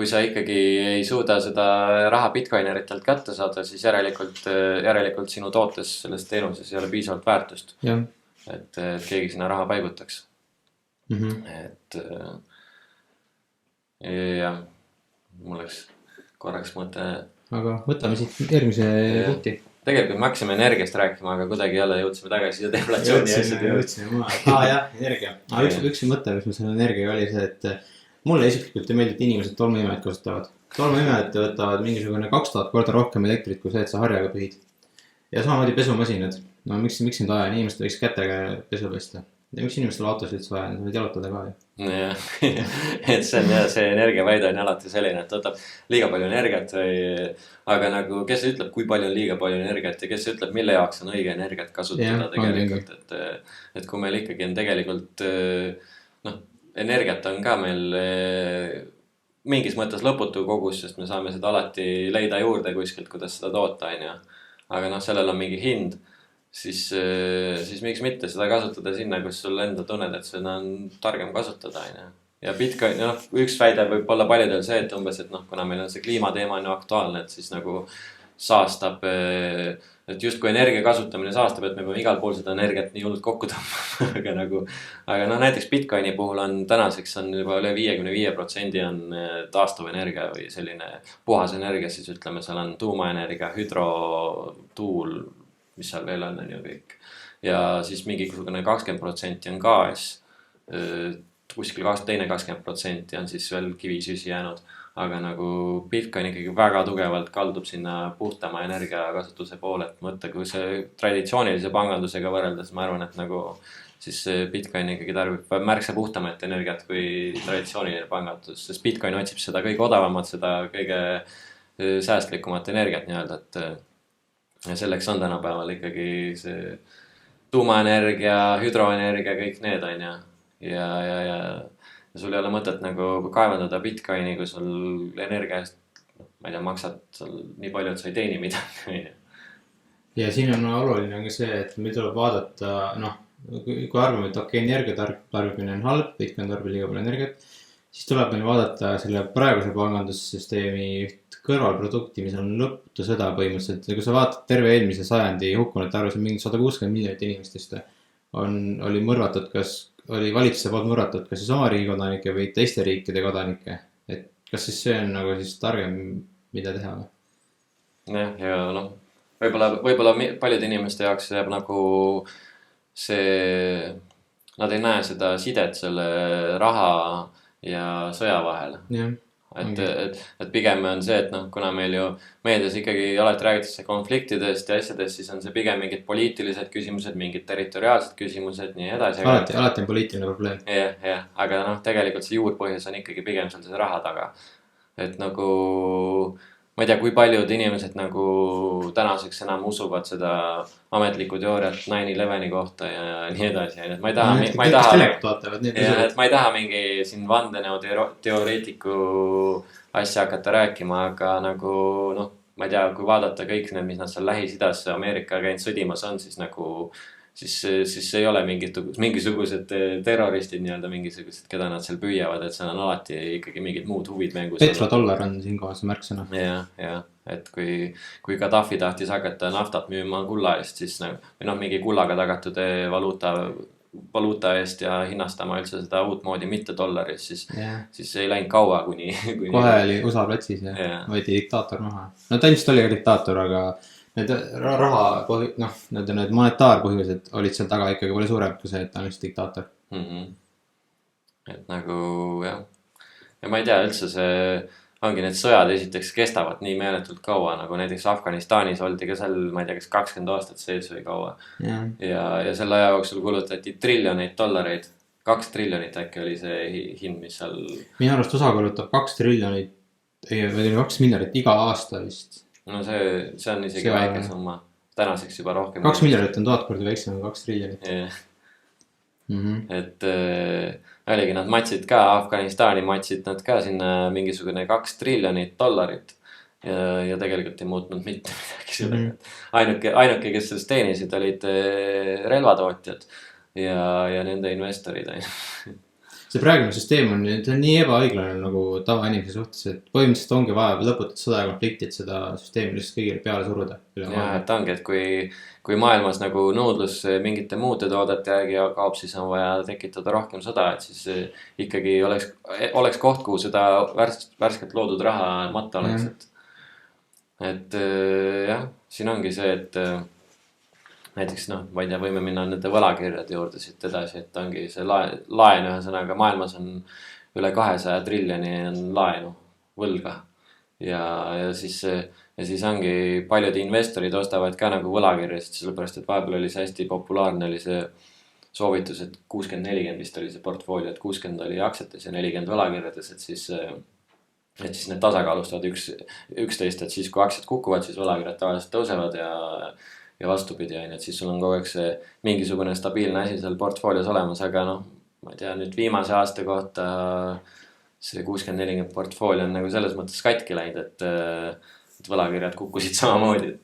sa ikkagi ei suuda seda raha bitcoineritelt kätte saada, siis järelikult sinu tootes selles teenuses ei ole piisavalt väärtust. Et keegi sinna raha paigutaks. Et jah, mul läks korraks mõte. Aga võtame siit järgmise punkti. Tegelikult me hakkasime energiast rääkima, aga kuidagi jälle jõudsime tagasi ja deflatsiooni asjad. Jah, energia. Üks mõte, mis meil selle energiaga oli see, et mulle isiklikult ei meeldi, et inimesed tolmuimejaid kasutavad. Tolmuimejad võtavad mingisugune 2000 korda rohkem elektrit kui see, et sa harjaga pühid. Ja samamoodi pesumasinad. No miks nüüd aja, inimesed võiks kätega pesu pesta. Ja miks inimestel autos üldse vaja, nad võid jalutada ka ju. Jah, et see energiaväide on alati selline, et võtab liiga palju energiat või, aga nagu kes ütleb, kui palju on liiga palju energiat ja kes ütleb, mille jaoks on õige energiat kasutada tegelikult, et kui meil ikkagi on tegelikult, noh, energiat on ka meil mingis mõttes lõputu kogus, sest me saame seda alati leida juurde kuskilt, kuidas seda toota, on ju. Aga noh, sellel on mingi hind, siis miks mitte seda kasutada sinna, kus sul enda tunned, et seda on targem kasutada, on ju. Ja Bitcoin, noh, üks väide võib olla paljudel see, et umbes, et noh, kuna meil on see kliimateema on ju aktuaalne, et siis nagu saastab, et just kui energia kasutamine saastab, et me peame igal pool seda energiat nii hullult kokku tõmbama, aga noh, näiteks Bitcoini puhul on tänaseks on juba üle 55% on taastuvenergia või selline puhas energia, siis ütleme, seal on tuumaenergia, hüdro, tuul, mis seal veel on ju kõik. Ja siis mingisugune 20% on gaas, kuskil teine 20% on siis veel kivisüsi jäänud. Aga nagu Bitcoin ikkagi väga tugevalt kaldub sinna puhtama energiakasutuse poole, et mõtte, kui see traditsioonilise pangandusega võrreldes, ma arvan, et nagu siis Bitcoin ikkagi tarbib märksa puhtamat energiat kui traditsiooniline pangandus, sest Bitcoin otsib seda kõige odavamat, seda kõige säästlikumat energiat nii-öelda, et selleks on tänapäeval ikkagi see tuumaenergia, hüdroenergia, kõik need on ja sul ei ole mõtet nagu kaevandada Bitcoini, kui sul energia eest, ma ei tea, maksad sul nii palju, et sa ei teeni midagi. Ja siin on oluline ka see, et meil tuleb vaadata, noh, kui arvame, et okei, energia tarbimine on halb, Bitcoin tarbib liiga palju energiat, siis tuleb meil vaadata selle praeguse pangandussüsteemi üht kõrvalprodukti, mis on lõputu sõda põhimõtteliselt. Ja kui sa vaatad terve eelmise sajandi hukkunute arvu, see on mingi 160 miljonit inimestest oli mõrvatud, oli valitsuse poolt mõrvatud kas siis oma riigi kodanike või teiste riikide kodanike. Et kas siis see on nagu siis targem, mida teha või? Ja noh, võib-olla paljude inimeste jaoks jääb nagu see, nad ei näe seda sidet selle raha ja sõja vahel. Et pigem on see, et noh, kuna meil ju meedias ikkagi alati räägitakse konfliktidest ja asjadest, siis on see pigem mingid poliitilised küsimused, mingid territoriaalsed küsimused, nii edasi. Alati on poliitiline probleem. Jah, aga noh, tegelikult see juurpõhjus on ikkagi pigem seal see raha taga. Et nagu, ma ei tea, kui paljud inimesed nagu tänaseks enam usuvad seda ametlikku teooriat 9/11 kohta ja nii edasi. Et ma ei taha mingi siin vandeneo teoreetiku asja hakata rääkima, aga nagu noh, ma ei tea, kui vaadata kõik need, mis nad seal Lähis-Idas Ameerika käinud sõdimas on, siis nagu siis ei ole mingisugused terroristid nii-öelda mingisugused, keda nad seal püüavad, et seal on alati ikkagi mingid muud huvid mängus. Petrodollar on siin kohas märksõna. Ja, et kui Gaddafi tahtis hakata naftat müüma kulla eest, siis või noh, mingi kullaga tagatud valuuta eest ja hinnastama üldse seda uut moodi mitte dollaris, siis ei läinud kaua, kuni kohe oli USA platsis ja võeti diktaator maha. No ta ilmselt oli ka diktaator, aga need raha, noh, need monetaarpõhjused olid seal taga ikkagi palju suurem kui see, et ta on lihtsalt diktaator. Et nagu jah. Ja ma ei tea, üldse see ongi need sõjad esiteks kestavad nii meeletult kaua, nagu näiteks Afganistanis oldi ka seal, ma ei tea, kas 20 aastat sees või kaua. Ja selle aja jooksul kulutati triljoneid dollareid 2 triljonit äkki oli see hind, mis seal. minu arust osakaalutab 2 triljonit, või 2 miljardit iga aasta vist. No see on isegi väike summa. Tänaseks juba rohkem. 2 miljardit on 1000 korda väiksem kui 2 triljonit. Et oligi, nad matsid ka Afganistani, matsid nad ka sinna mingisugune 2 triljonit dollarit. Ja tegelikult ei muutnud mitte midagi sellega. Ainuke, kes sellest teenisid, olid relvatootjad ja nende investorid. See praegune süsteem on nii ebaõiglane nagu tavainimese suhtes, et põhimõtteliselt ongi vaja lõputut sõda ja konflikti, et seda süsteemi lihtsalt kõigile peale suruda. Ja, et ongi, et kui maailmas nagu nõudlus mingite muude toodete järgi kaob, siis on vaja tekitada rohkem sõda, et siis ikkagi oleks koht, kuhu seda värskelt loodud raha matta oleks. Et jah, siin ongi see, et näiteks ma ei tea, võime minna nende võlakirjade juurde siit edasi, et ongi see laen ühesõnaga maailmas on üle 200 triljoni on laenu, võlga. Ja siis ongi paljud investorid ostavad ka nagu võlakirjasid, sellepärast, et vahepeal oli see hästi populaarne, oli see soovitus, et 60-40 vist oli see portfoolio, et 60 oli aktsiates ja 40 võlakirjades, et siis need tasakaalustavad üksteist, et siis kui aktsiad kukuvad, siis võlakirjad tavaliselt tõusevad ja vastupidi, et siis sul on kogu aeg see mingisugune stabiilne asi seal portfoolios olemas, aga ma ei tea, nüüd viimase aasta kohta see 60-40 portfoolio on nagu selles mõttes katki läinud, et võlakirjad kukkusid samamoodi,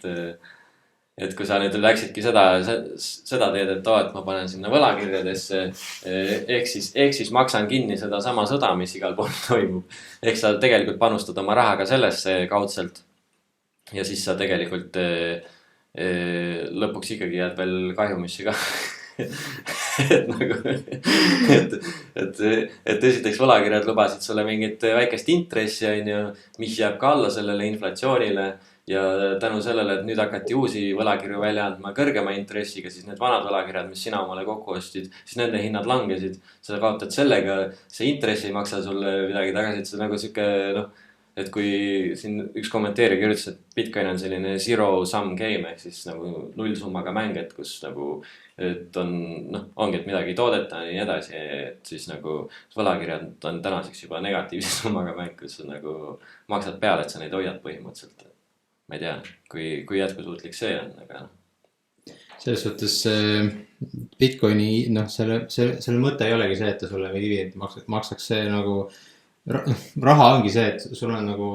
et kui sa nüüd läksidki seda teed, et ma panen sinna võlakirjadesse, ehk siis maksan kinni seda sama sõda, mis igal pool toimub. Ehk sa tegelikult panustad oma raha ka sellesse kaudselt ja siis sa tegelikult lõpuks ikkagi jääd veel kahjumisse ka. et esiteks võlakirjad lubasid sulle mingit väikest intressi, mis jääb ka alla sellele inflatsioonile ja tänu sellele, et nüüd hakati uusi võlakirju välja andma kõrgema intressiga, siis need vanad võlakirjad, mis sina omale kokku ostid, siis nende hinnad langesid. Sa kaotad sellega, see intress ei maksa sulle midagi tagasi, et see nagu siuke et kui siin üks kommenteerija kirjutas, et Bitcoin on selline zero sum game, ehk siis nagu nullsummaga mäng, et kus nagu, et ongi, et midagi ei toodeta ja nii edasi, et siis nagu võlakirjad on tänaseks juba negatiivse summaga mäng, kus sa nagu maksad peale, et sa neid hoiad põhimõtteliselt. Ma ei tea, kui jätkusuutlik see on, aga selles suhtes Bitcoini, selle mõte ei olegi see, et ta sulle dividendi maksaks see nagu raha ongi see, et sul on nagu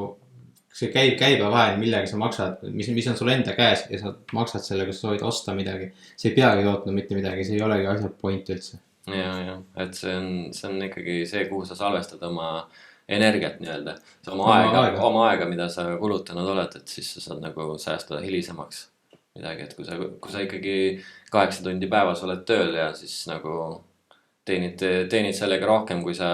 see käibevahe, millega sa maksad, mis on sul enda käes ja sa maksad selle, kui sa soovid osta midagi. See ei peagi tootnud mitte midagi, see ei olegi asja point üldse. Ja, et see on ikkagi see, kuhu sa salvestad oma energiat nii-öelda. Oma aega, mida sa kulutanud oled, et siis sa saad nagu säästada hilisemaks midagi, et kui sa ikkagi 8 tundi päevas oled tööl ja siis nagu teenid sellega rohkem, kui sa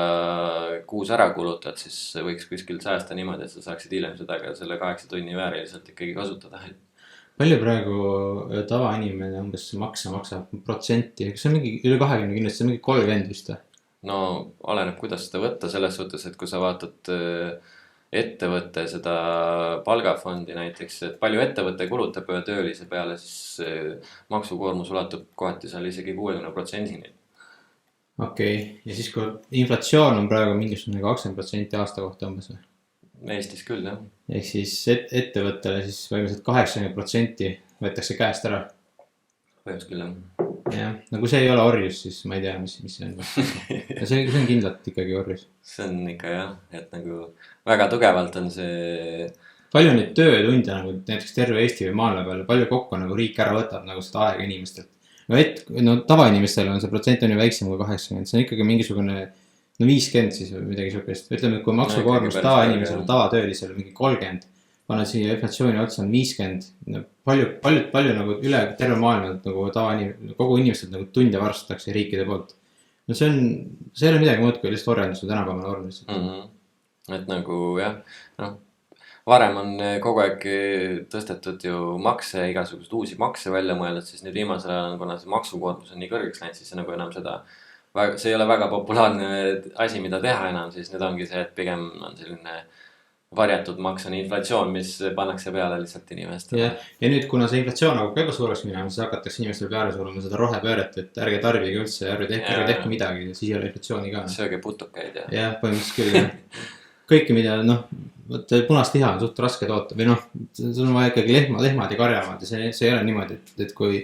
kuus ära kulutad, siis võiks kuskil säästa niimoodi, et sa saaksid hiljem seda ka selle 8 tunni vääriliselt ikkagi kasutada. Palju praegu tavainimene umbes makse maksab protsenti, kas see on mingi üle 20 kindlasti, see on mingi 30 vist? No oleneb, kuidas seda võtta selles suhtes, et kui sa vaatad ettevõtte seda palgafondi näiteks, et palju ettevõtte kulutab ühe töölise peale, siis maksukoormus ulatub kohati seal isegi 60%-ni. Okei, ja siis kui inflatsioon on praegu mingisugune 20% aasta kohta umbes või? Eestis küll, jah. Ehk siis ettevõttele siis võimaliselt 80% võetakse käest ära. Põhimõtteliselt küll, jah. Jah, nagu see ei ole orjus, siis ma ei tea, mis see on. See on kindlalt ikkagi orjus. See on ikka jah, et nagu väga tugevalt on see. Palju neid töötunde nagu näiteks terve Eesti või maailma peale, palju kokku nagu riik ära võtab nagu seda aega inimestelt. No tavainimestel on see protsent on ju väiksem kui 80, see on ikkagi mingisugune 50 siis või midagi sihukest. Ütleme, et kui maksukoormus tavainimesel, tavatöölisel mingi 30, paned siia inflatsiooni otsa on 50. Palju nagu üle terve maailma nagu kogu inimestelt nagu tunde varastatakse riikide poolt. No see ei ole midagi muud kui lihtsalt orjandus või tänapäeval orjandus. Et nagu jah, varem on kogu aeg tõstetud ju makse, igasugused uusi makse välja mõeldud, siis nüüd viimasel ajal, kuna see maksukoormus on nii kõrgeks läinud, siis see nagu enam see ei ole väga populaarne asi, mida teha enam, siis nüüd ongi see, et pigem on selline varjatud maks on inflatsioon, mis pannakse peale lihtsalt inimestele. Ja nüüd, kuna see inflatsioon nagu väga suureks minema, siis hakatakse inimestele peale suruma seda rohepööret, et ärge tarbige üldse, ärge tehke midagi, siis ei ole inflatsiooni ka. Sööge putukaid ja põhimõtteliselt küll, jah. Kõike, mida, noh, punast liha on suht raske toota või noh, see on vaja ikkagi lehmad ja karjamad ja see ei ole niimoodi, et kui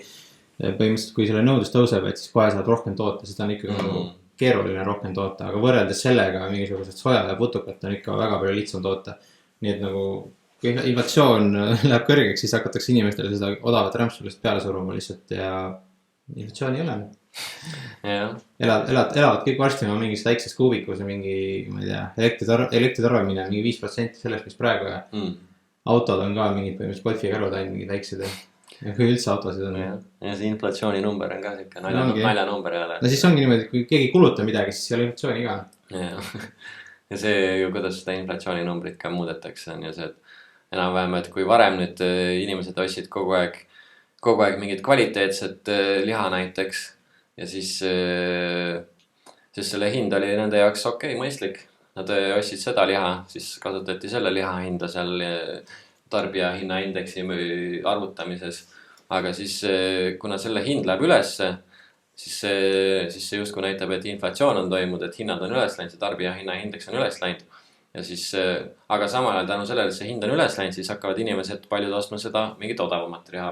põhimõtteliselt, kui selle nõudlus tõuseb, et siis kohe saad rohkem toota, seda on ikkagi nagu keeruline rohkem toota, aga võrreldes sellega mingisugused soja ja putukat on ikka väga palju lihtsam toota. Nii et nagu, kui inflatsioon läheb kõrgeks, siis hakatakse inimestele seda odavat rämpsulist peale suruma lihtsalt ja inflatsioon ei ole. Elavad kõik varsti oma mingis väikses kuubikus ja mingi, ma ei tea, elektritarbimine on mingi 5% sellest, mis praegu ja autod on ka mingid põhimõtteliselt golfikarud ainult mingid väiksed ja kui üldse autosid on. Ja see inflatsiooni number on ka siuke naljanumber jälle. No siis ongi niimoodi, et kui keegi kuluta midagi, siis ei ole inflatsiooni ka. Ja see, kuidas seda inflatsiooni numbrit ka muudetakse, on ju see, et enam-vähem, et kui varem nüüd inimesed ostsid kogu aeg mingit kvaliteetset liha näiteks ja siis selle hind oli nende jaoks okei, mõistlik. Nad ostsid seda liha, siis kasutati selle liha hinda seal tarbija hinnaindeksi arvutamises, aga siis kuna selle hind läheb ülesse, siis see justkui näitab, et inflatsioon on toimunud, et hinnad on üles läinud, see tarbija hinnaindeks on üles läinud ja siis, aga samal ajal tänu sellele, et see hind on üles läinud, siis hakkavad inimesed paljud ostma seda mingit odavamat liha,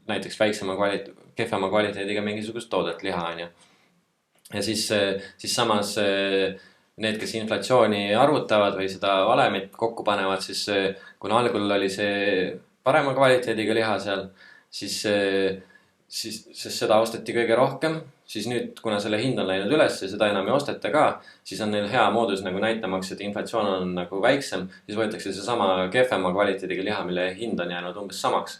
näiteks kehvema kvaliteediga mingisugust toodet liha on ju. Ja siis samas need, kes inflatsiooni arvutavad või seda valemit kokku panevad, siis kuna algul oli see parema kvaliteediga liha seal, siis seda osteti kõige rohkem, siis nüüd, kuna selle hind on läinud üles ja seda enam ei osteta ka, siis on neil hea moodus nagu näitamaks, et inflatsioon on nagu väiksem, siis võetakse see sama kehvema kvaliteediga liha, mille hind on jäänud umbes samaks,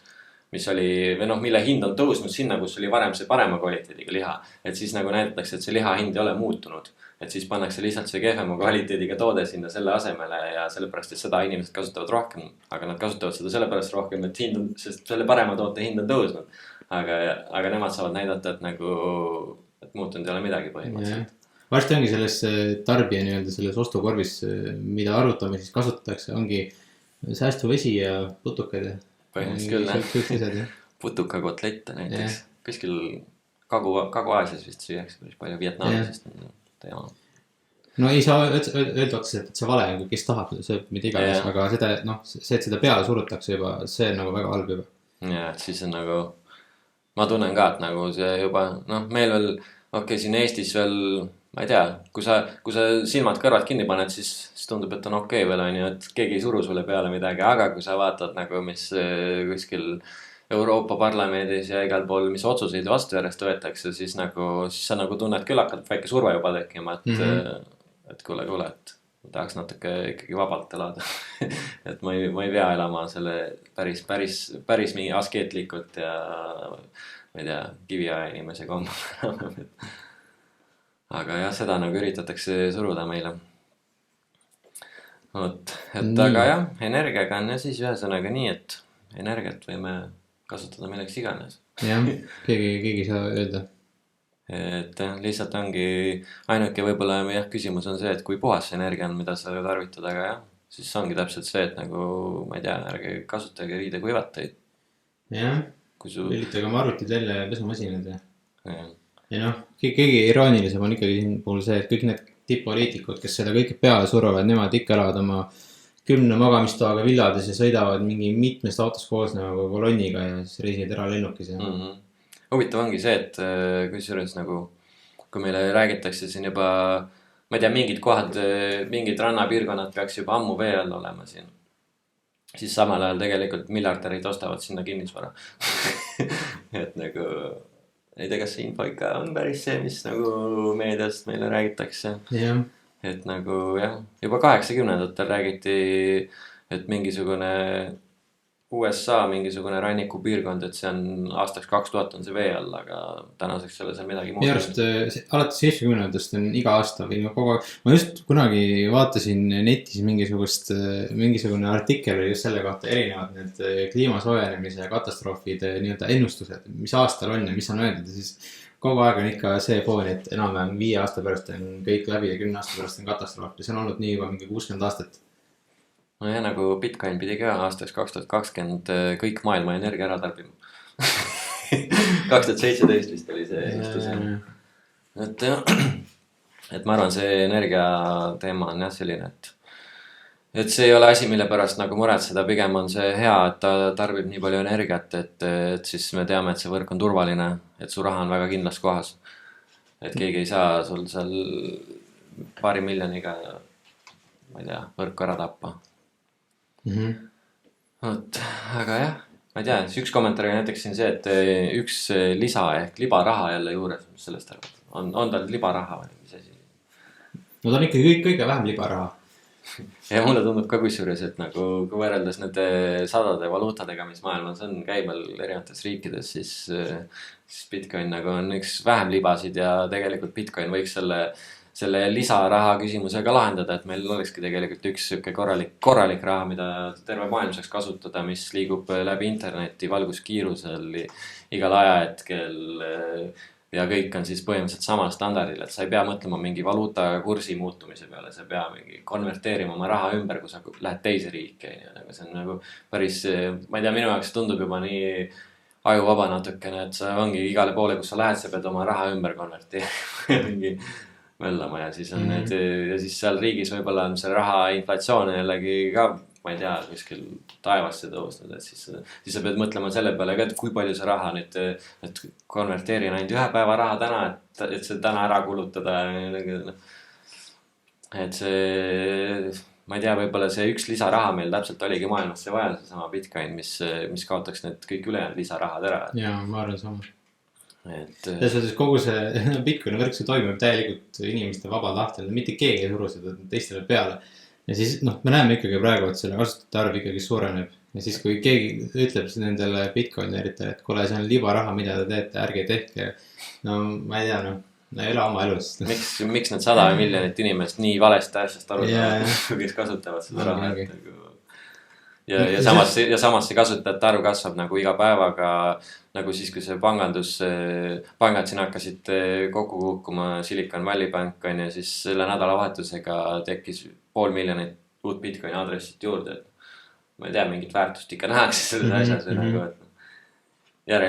mille hind on tõusnud sinna, kus oli varem see parema kvaliteediga liha, et siis nagu näidatakse, et see liha hind ei ole muutunud. Et siis pannakse lihtsalt see kehvema kvaliteediga toode sinna selle asemele ja sellepärast, et seda inimesed kasutavad rohkem, aga nad kasutavad seda sellepärast rohkem, et sest selle parema toote hind on tõusnud. Aga nemad saavad näidata, et muutunud ei ole midagi põhimõtteliselt. Varsti ongi selles tarbija nii-öelda selles ostukorvis, mida arvutamises kasutatakse, ongi säästuvesi ja putukaid. Põhimõtteliselt küll, putukakotlette näiteks. Kuskil Kagu-Aasias vist süüakse päris palju Vietnamisest teema. No ei saa öelda otseselt, et see vale on, kes tahab, see mida iganes, aga see, et seda peale surutakse juba, see on nagu väga halb juba. Ja, et siis on nagu, ma tunnen ka, et nagu see juba, meil veel, siin Eestis veel, ma ei tea, kui sa silmad kõrvad kinni paned, siis tundub, et on okei veel, et keegi ei suru sulle peale midagi, aga kui sa vaatad nagu, mis kuskil Euroopa Parlamendis ja igal pool, mis otsuseid vastu järjest võetakse, siis sa nagu tunned küll hakkad väike surve juba tekkima, et kuule, et tahaks natuke ikkagi vabalt elada. Et ma ei pea elama selle päris mingi askeetlikult ja ma ei tea, kiviaja inimese komma. Aga jah, seda nagu üritatakse suruda meile. Aga jah, energiaga on ja siis ühesõnaga nii, et energiat võime kasutada milleks iganes. Jah, keegi ei saa öelda. Et lihtsalt ongi ainuke võib-olla küsimus on see, et kui puhas energia on, mida sa tarvitad, aga jah, siis ongi täpselt see, et nagu, ma ei tea, ärge kasutage riidekuivataid. Jah, lülitage oma arvutid välja ja pesumasinad. Ja kõige iroonilisem on ikkagi siin puhul see, et kõik need tipp-poliitikud, kes seda kõike peale suruvad, nemad ikka elavad oma 10 magamistoaga villades ja sõidavad mingi mitmest autost koosneva kolonniga ja siis reisivad eralennukis. Huvitav ongi see, et kusjuures nagu, kui meile räägitakse siin juba, ma ei tea, mingid kohad, mingid rannapiirkonnad peaks juba ammu vee all olema siin. Siis samal ajal tegelikult miljardärid ostavad sinna kinnisvara. Et nagu, ei tea, kas see info ikka on päris see, mis nagu meediast meile räägitakse. Jah. Et nagu jah, juba 80-ndatel räägiti, et mingisugune USA mingisugune rannikupiirkond, et see on aastaks 2000 on see vee all, aga tänaseks ei ole seal midagi muud. Minu arust alates 70-ndast on iga aasta või ma just kunagi vaatasin netis mingisugune artikkel just selle kohta erinevad need kliimasoojenemise ja katastroofide nii-öelda ennustused, mis aastal on ja mis on öeldud ja siis kogu aeg on ikka see foon, et enam-vähem 5 aasta pärast on kõik läbi ja 10 aasta pärast on katastroof ja see on olnud nii juba mingi 60 aastat. no ja nagu Bitcoin pidi ka aastaks 2020 kõik maailma energia ära tarbima 2017 vist oli see justus jah. Et jah, et ma arvan, see energia teema on jah selline, et see ei ole asi, mille pärast nagu muretseda, pigem on see hea, et ta tarbib nii palju energiat, et siis me teame, et see võrk on turvaline, et su raha on väga kindlas kohas. Et keegi ei saa sul seal paari miljoniga, ma ei tea, võrku ära tappa. Vot, aga jah, ma ei tea, siis üks kommentaar näiteks siin see, et üks lisa ehk libaraha jälle juures, mis sellest arvad? On tal libaraha või mis asi? No ta on ikkagi kõige vähem libaraha. Ja mulle tundub ka kusjuures, et nagu kui võrreldes nende sadade valuutadega, mis maailmas on käibel erinevates riikides, siis Bitcoin nagu on üks vähem libasid ja tegelikult Bitcoin võiks selle lisaraha küsimuse ka lahendada, et meil olekski tegelikult üks siuke korralik raha, mida terve maailm saaks kasutada, mis liigub läbi interneti valguskiirusel igal ajahetkel ja kõik on siis põhimõtteliselt samal standardil, et sa ei pea mõtlema mingi valuuta kursi muutumise peale, sa ei pea mingi konverteerima oma raha ümber, kui sa lähed teise riiki, aga see on nagu päris, ma ei tea, minu jaoks tundub juba nii ajuvaba natukene, et sa ongi igale poole, kus sa lähed, sa pead oma raha ümber konverteerima mingi möllama ja siis on need ja siis seal riigis võib-olla on see raha inflatsioon jällegi ka, ma ei tea, kuskil taevasse tõusnud, et siis sa pead mõtlema selle peale ka, et kui palju see raha nüüd, et konverteerin ainult ühe päeva raha täna, et see täna ära kulutada. Et see, ma ei tea, võib-olla see üks lisaraha meil täpselt oligi maailmasse vaja, see sama Bitcoin, mis kaotaks need kõik ülejäänud lisarahad ära. Jaa, ma arvan sama. Ja see kogu see Bitcoini võrk, see toimib täielikult inimeste vaba tahtel, mitte keegi ei suru seda teistele peale. Ja siis me näeme ikkagi praegu, et selle kasutajate arv ikkagi suureneb. Ja siis kui keegi ütleb nendele Bitcoineritele, et kuule, see on libaraha, mida te teete, ärge tehke. No ma ei tea, ela oma elust. Miks need 100 miljonit inimest nii valest asjast aru kes kasutavad seda raha? Ja samas see kasutajate arv kasvab nagu iga päevaga, nagu siis, kui see pangad siin hakkasid kokku kukkuma, Silicon Valley Bank on ja siis selle nädalavahetusega tekkis 500 000 uut Bitcoini aadressit juurde. Ma ei tea, mingit väärtust ikka nähakse selles asjas või nagu, et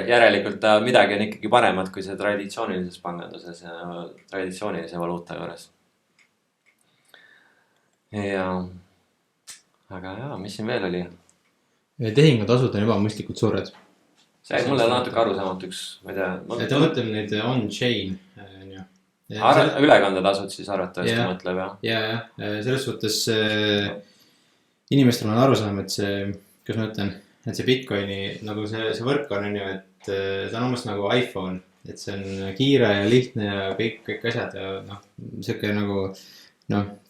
järelikult ta midagi on ikkagi paremat kui see traditsioonilises panganduses ja traditsioonilise valuuta juures. Ja aga jaa, mis siin veel oli? Tehingutasud on juba mõistlikult suured. See mulle natuke arusaamatuks, ma ei tea. Et mõtleme neid on-chain. Ülekandetasud siis arvatavasti mõtleb, jah. Ja, selles suhtes inimestel on arusaam, et see, kuidas ma ütlen, et see Bitcoini, nagu see võrk on, et ta on umbes nagu iPhone, et see on kiire ja lihtne ja kõik asjad ja siuke nagu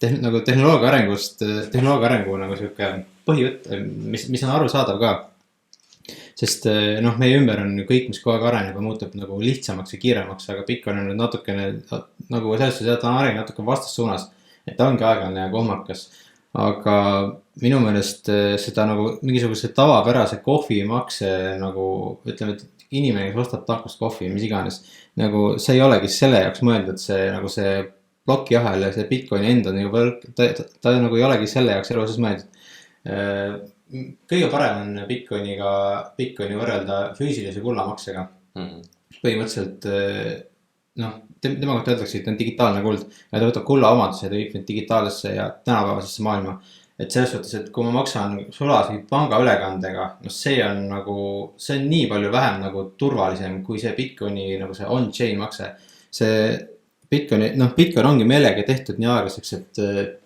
tehnoloogia arengu nagu siuke põhjõtt, mis on arusaadav ka. Sest meie ümber on kõik, mis kogu aeg areneb ja muutub nagu lihtsamaks ja kiiremaks, aga Bitcoin on natukene nagu selles suhtes, et ta on arenenud natuke vastassuunas, et ta ongi aeglane ja kohmakas. Aga minu meelest seda nagu mingisuguse tavapärase kohvimakse nagu ütleme, et inimene, kes ostab takost kohvi, mis iganes, nagu see ei olegi selle jaoks mõeldud, see nagu see plokiahel ja see Bitcoini enda nagu ta nagu ei olegi selle jaoks elu osas mõeldud. Kõige parem on Bitcoini võrrelda füüsilise kullamaksega. Põhimõtteliselt, tema kohta öeldakse, et on digitaalne kuld ja ta võtab kulla omaduse ja ta viib need digitaalsesse ja tänapäevasesse maailma. Et selles suhtes, et kui ma maksan sulasid panga ülekandega, see on nii palju vähem nagu turvalisem kui see Bitcoini nagu see on-chain makse. See Bitcoin ongi meelega tehtud nii aeglaseks, et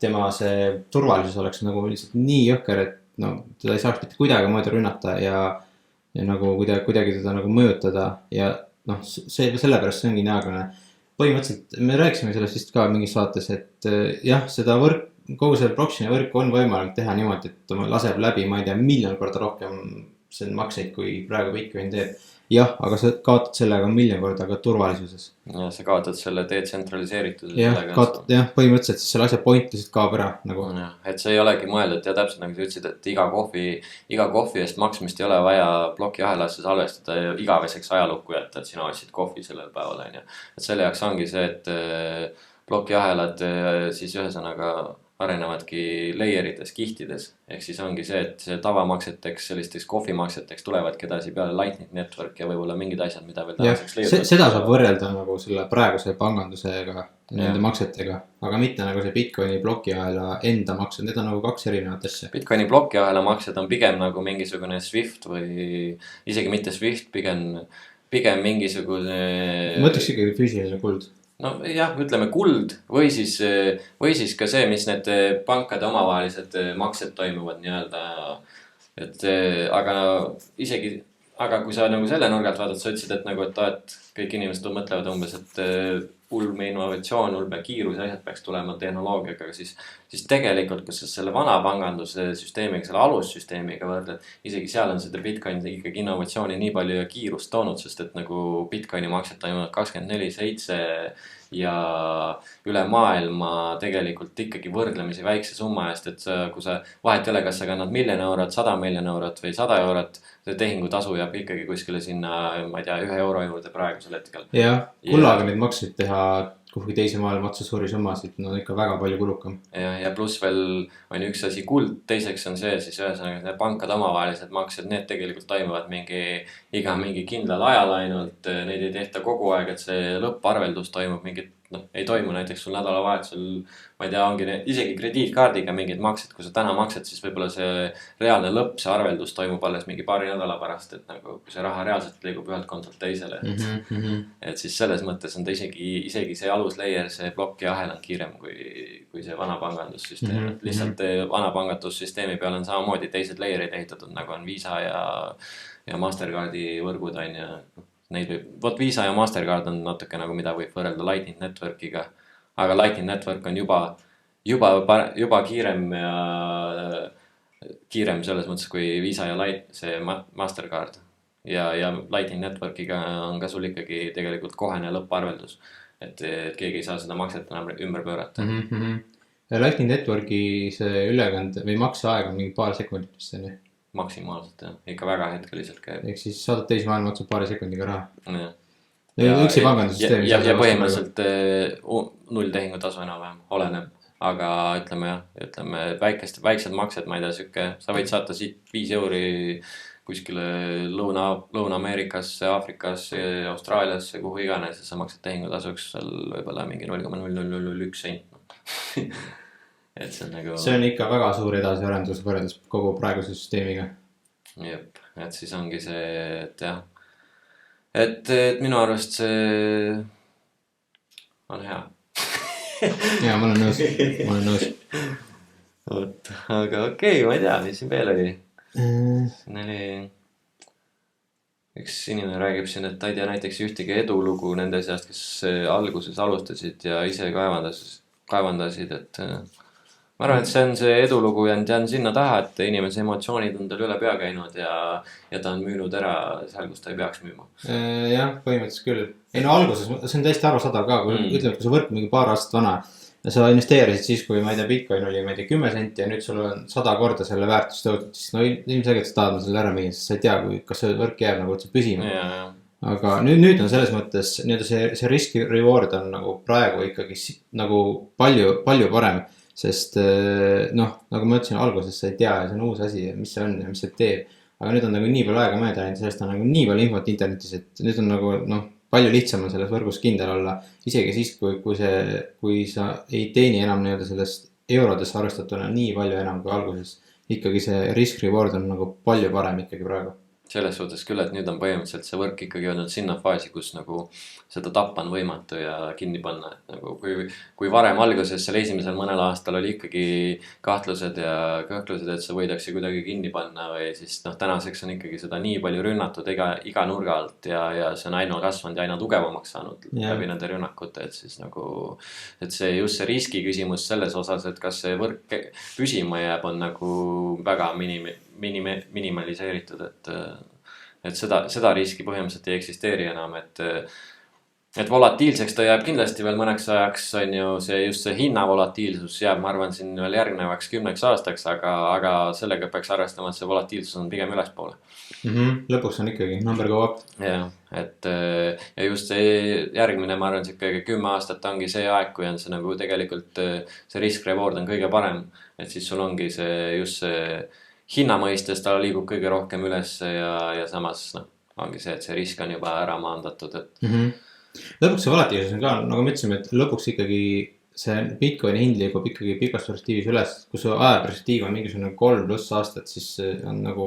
tema see turvalisus oleks nagu lihtsalt nii jõhker, et teda ei saaks mitte kuidagi moodi rünnata ja nagu kuidagi teda nagu mõjutada ja sellepärast see ongi nii aeglane. Põhimõtteliselt me rääkisime sellest vist ka mingis saates, et jah, seda kogu selle blockchaini võrku on võimalik teha niimoodi, et ta laseb läbi, ma ei tea, miljon korda rohkem see makseid, kui praegu Bitcoin teeb. Jah, aga sa kaotad sellega miljon korda ka turvalisuses. Ja sa kaotad selle detsentraliseeritused. Jah, põhimõtteliselt siis selle asja point lihtsalt kaob ära. Nagu. Ja, et see ei olegi mõeldud ja täpselt nagu sa ütlesid, et iga kohvi eest maksmist ei ole vaja plokiahelasse salvestada ja igaveseks ajalukku jätta, et sina ostsid kohvi sellel päeval. Et selle jaoks ongi see, et plokiahelad siis ühesõnaga arenevadki layerites, kihtides. Ehk siis ongi see, et see tavamakseteks, sellisteks kohvimakseteks tulevadki edasi peale Lightning Network ja võib-olla mingid asjad, mida veel tänaseks leiutakse. Seda saab võrrelda nagu selle praeguse pangandusega, nende maksetega, aga mitte nagu see Bitcoini plokiahela enda maksed, need on nagu kaks erinevat asja. Bitcoini plokiahela maksed on pigem nagu mingisugune Swift või isegi mitte Swift, pigem mingisugune. Ma ütleks ikkagi füüsiline kuld. No jah, ütleme kuld või siis ka see, mis need pankade omavahelised maksed toimuvad nii-öelda. Et aga isegi, aga kui sa nagu selle nurgalt vaatad, sa ütlesid, et nagu, et kõik inimesed mõtlevad umbes, et ulme innovatsioon, ulme kiirus ja asjad peaks tulema tehnoloogiaga, siis tegelikult, kus sa selle vana panganduse süsteemiga, selle alussüsteemiga võrdled, isegi seal on seda Bitcoin ikkagi innovatsiooni nii palju ja kiirust toonud, sest et nagu Bitcoini maksed toimuvad 24/7 ja üle maailma tegelikult ikkagi võrdlemisi väikse summa eest, et kui sa vahet ei ole, kas sa kannad 1 000 000 eurot, 100 000 000 eurot või 100 eurot, see tehingutasu jääb ikkagi kuskile sinna, ma ei tea, 1 euro juurde praegusel hetkel. Jah, kullaga neid makseid teha kuhugi teise maailma otsa suuri summasid, no ikka väga palju kulukam. Ja pluss veel on üks asi kuld, teiseks on see siis ühesõnaga pankade omavahelised maksed, need tegelikult toimuvad mingi kindlal ajal ainult, neid ei tehta kogu aeg, et see lõpparveldus toimub mingit, ei toimu näiteks sul nädalavahetusel, ma ei tea, ongi isegi krediitkaardiga mingid maksed, kui sa täna maksed, siis võib-olla see reaalne lõpp, see arveldus toimub alles mingi paari nädala pärast, et nagu kui see raha reaalselt liigub ühelt kontolt teisele, et siis selles mõttes on ta isegi see aluslayer, see plokiahel on kiirem kui see vana pangandussüsteem, et lihtsalt vana pangandussüsteemi peal on samamoodi teised layerid ehitatud, nagu on Visa ja Mastercardi võrgud on ja neid võib, Visa ja Mastercard on natuke nagu mida võib võrrelda Lightning Networkiga, aga Lightning Network on juba kiirem ja kiirem selles mõttes kui Visa ja see Mastercard ja Lightning Networkiga on ka sul ikkagi tegelikult kohene lõpparveldus, et keegi ei saa seda makset enam ümber pöörata. Lightning Networki see ülekande või makseaeg on mingi paar sekundit vist on. Maksimaalselt jah, ikka väga hetkeliselt käib. Ehk siis saadad teise maailma otsa paari sekundiga raha. Üksi pangandussüsteemi. Ja põhimõtteliselt 0 tehingutasu enam-vähem, oleneb. Aga ütleme väiksed maksed, ma ei tea, sa võid saata siit 5 euri kuskile Lõuna-Ameerikasse, Aafrikasse, Austraaliasse, kuhu iganes ja sa maksad tehingutasuks seal võib-olla mingi 0,0001 sent. Et see on nagu. See on ikka väga suur edasiarendus võrreldes kogu praeguse süsteemiga. Jep, et siis ongi see, et jah. Et minu arust see on hea. Jaa, ma olen nõus. Oot, aga okei, ma ei tea, mis siin veel oli. Üks inimene räägib siin, et ta ei tea näiteks ühtegi edulugu nende seast, kes alguses alustasid ja ise kaevandasid, et ma arvan, et see on see edulugu ja on sinna taha, et inimese emotsioonid on tal üle pea käinud ja ta on müünud ära seal, kus ta ei peaks müüma. Jah, põhimõtteliselt küll. Ei no alguses, see on täiesti arusaadav ka, kui ütleme, kui sa võrk mingi paar aastat vana ja sa investeerisid siis, kui ma ei tea, Bitcoin oli 10 senti ja nüüd sul on 100 korda selle väärtus tõusnud, siis no ilmselgelt sa tahad selle ära müüa, sest sa ei tea, kas see võrk jääb nagu üldse püsima. Aga nüüd on selles mõttes, see riski reward on nagu praegu ikkagi nagu palju parem. Sest nagu ma ütlesin alguses, sa ei tea ja see on uus asi, mis see on ja mis see teeb. Aga nüüd on nagu nii palju aega mööda läinud, sellest on nagu nii palju infot internetis, et nüüd on nagu palju lihtsam on selles võrgus kindel olla. Isegi siis, kui sa ei teeni enam sellest eurodesse arvestatuna nii palju enam kui alguses. Ikkagi see risk reward on nagu palju parem ikkagi praegu. Selles suhtes küll, et nüüd on põhimõtteliselt see võrk ikkagi olnud sinna faasi, kus nagu seda tappa on võimatu ja kinni panna. Et nagu kui varem alguses seal esimesel mõnel aastal oli ikkagi kahtlused ja kõhklused, et see võidakse kuidagi kinni panna või siis tänaseks on ikkagi seda nii palju rünnatud iga nurga alt ja see on aina kasvanud ja aina tugevamaks saanud läbi nende rünnakute, et siis nagu, et see just see riski küsimus selles osas, et kas see võrk püsima jääb, on nagu väga minimaliseeritud, et seda riski põhimõtteliselt ei eksisteeri enam, et et volatiilseks ta jääb kindlasti veel mõneks ajaks, on ju, just see hinna volatiilsus jääb, ma arvan, siin veel järgnevaks 10 aastaks, aga sellega peaks arvestama, et see volatiilsus on pigem ülespoole. Lõpuks on ikkagi number go up. jah, ja just see järgmine, ma arvan, sihuke 10 aastat ongi see aeg, kui on see nagu tegelikult see risk-reward on kõige parem. Et siis sul ongi see just see hinna mõistes, ta liigub kõige rohkem üles ja samas ongi see, et see risk on juba ära maandatud, et lõpuks see volatiilsus on ka, nagu me ütlesime, et lõpuks ikkagi see Bitcoini hind liigub ikkagi pikas perspektiivis üles, kui su ajaperspektiiv on mingisugune 3+ aastat, siis on nagu,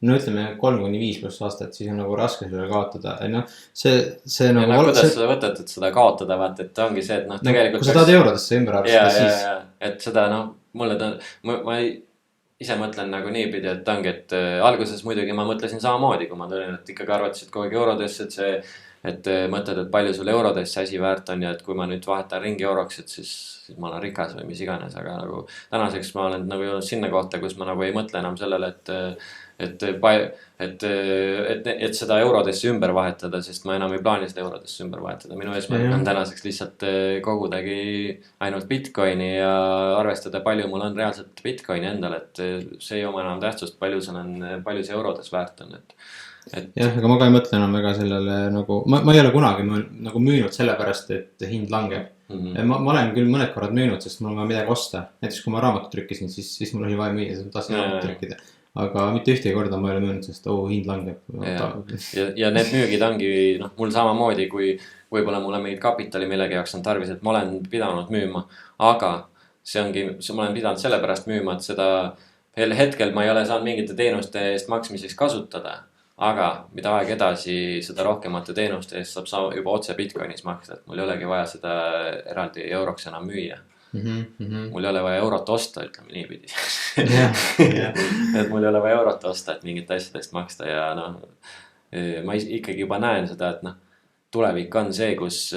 no ütleme 3-5+ aastat, siis on nagu raske selle kaotada. See nagu kuidas sa võtad, et seda kaotada, vaata, et ongi see, et tegelikult kui sa tahad eurodesse ümber arvestada, siis et seda mulle ma ise mõtlen nagu niipidi, et ongi, et alguses muidugi ma mõtlesin samamoodi, kui ma tulin, et ikkagi arvatasid kogu aeg eurodesse, et mõtled, et palju sul eurodesse asi väärt on ja et kui ma nüüd vahetan ringi euroks, et siis ma olen rikas või mis iganes, aga nagu tänaseks ma olen nagu jõudnud sinna kohta, kus ma nagu ei mõtle enam sellele, et seda eurodesse ümber vahetada, sest ma enam ei plaani seda eurodesse ümber vahetada. Minu eesmärk on tänaseks lihtsalt kogudagi ainult Bitcoini ja arvestada, palju mul on reaalselt Bitcoini endal, et see ei oma enam tähtsust, palju see eurodes väärt on, jah, aga ma ka ei mõtle enam väga sellele nagu, ma ei ole kunagi nagu müünud sellepärast, et hind langeb. Ma olen küll mõned korrad müünud, sest mul on vaja midagi osta. Näiteks kui ma raamatut trükkisin, siis mul oli vaja müüa, sest ma tahtsin raamatut trükkida. Aga mitte ühtegi korda ma ei ole müünud, sest hind langeb. Ja need müügid ongi, mul samamoodi, kui võib-olla mul on mingit kapitali millegi jaoks on tarvis, et ma olen pidanud müüma. Aga ma olen pidanud sellepärast müüma, et seda hetkel ma ei ole saanud mingite teenuste eest maksmiseks kasutada. Aga mida aeg edasi, seda rohkemate teenuste eest saab juba otse Bitcoinis maksta, et mul ei olegi vaja seda eraldi euroks enam müüa. Mul ei ole vaja eurot osta, ütleme niipidi. Et mul ei ole vaja eurot osta, et mingite asjadest maksta ja ma ikkagi juba näen seda, et tulevik on see, kus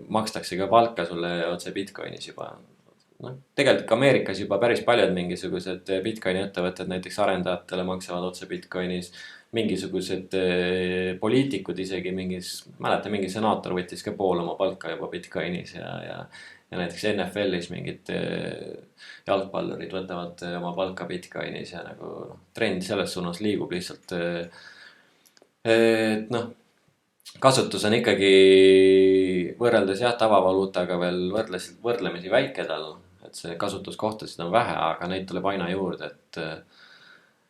makstakse ka palka sulle otse Bitcoinis juba. Tegelikult ka Ameerikas juba päris paljud mingisugused Bitcoini ettevõtted näiteks arendajatele maksavad otse Bitcoinis. Mingisugused poliitikud isegi mäletan, mingi senaator võttis ka pool oma palka juba Bitcoinis ja näiteks NFL-is mingid jalgpallurid võtavad oma palka Bitcoinis ja nagu trend selles suunas liigub lihtsalt. Et kasutus on ikkagi võrreldes tavavaluutaga veel võrdlemisi väike tal, et see kasutuskohtasid on vähe, aga neid tuleb aina juurde,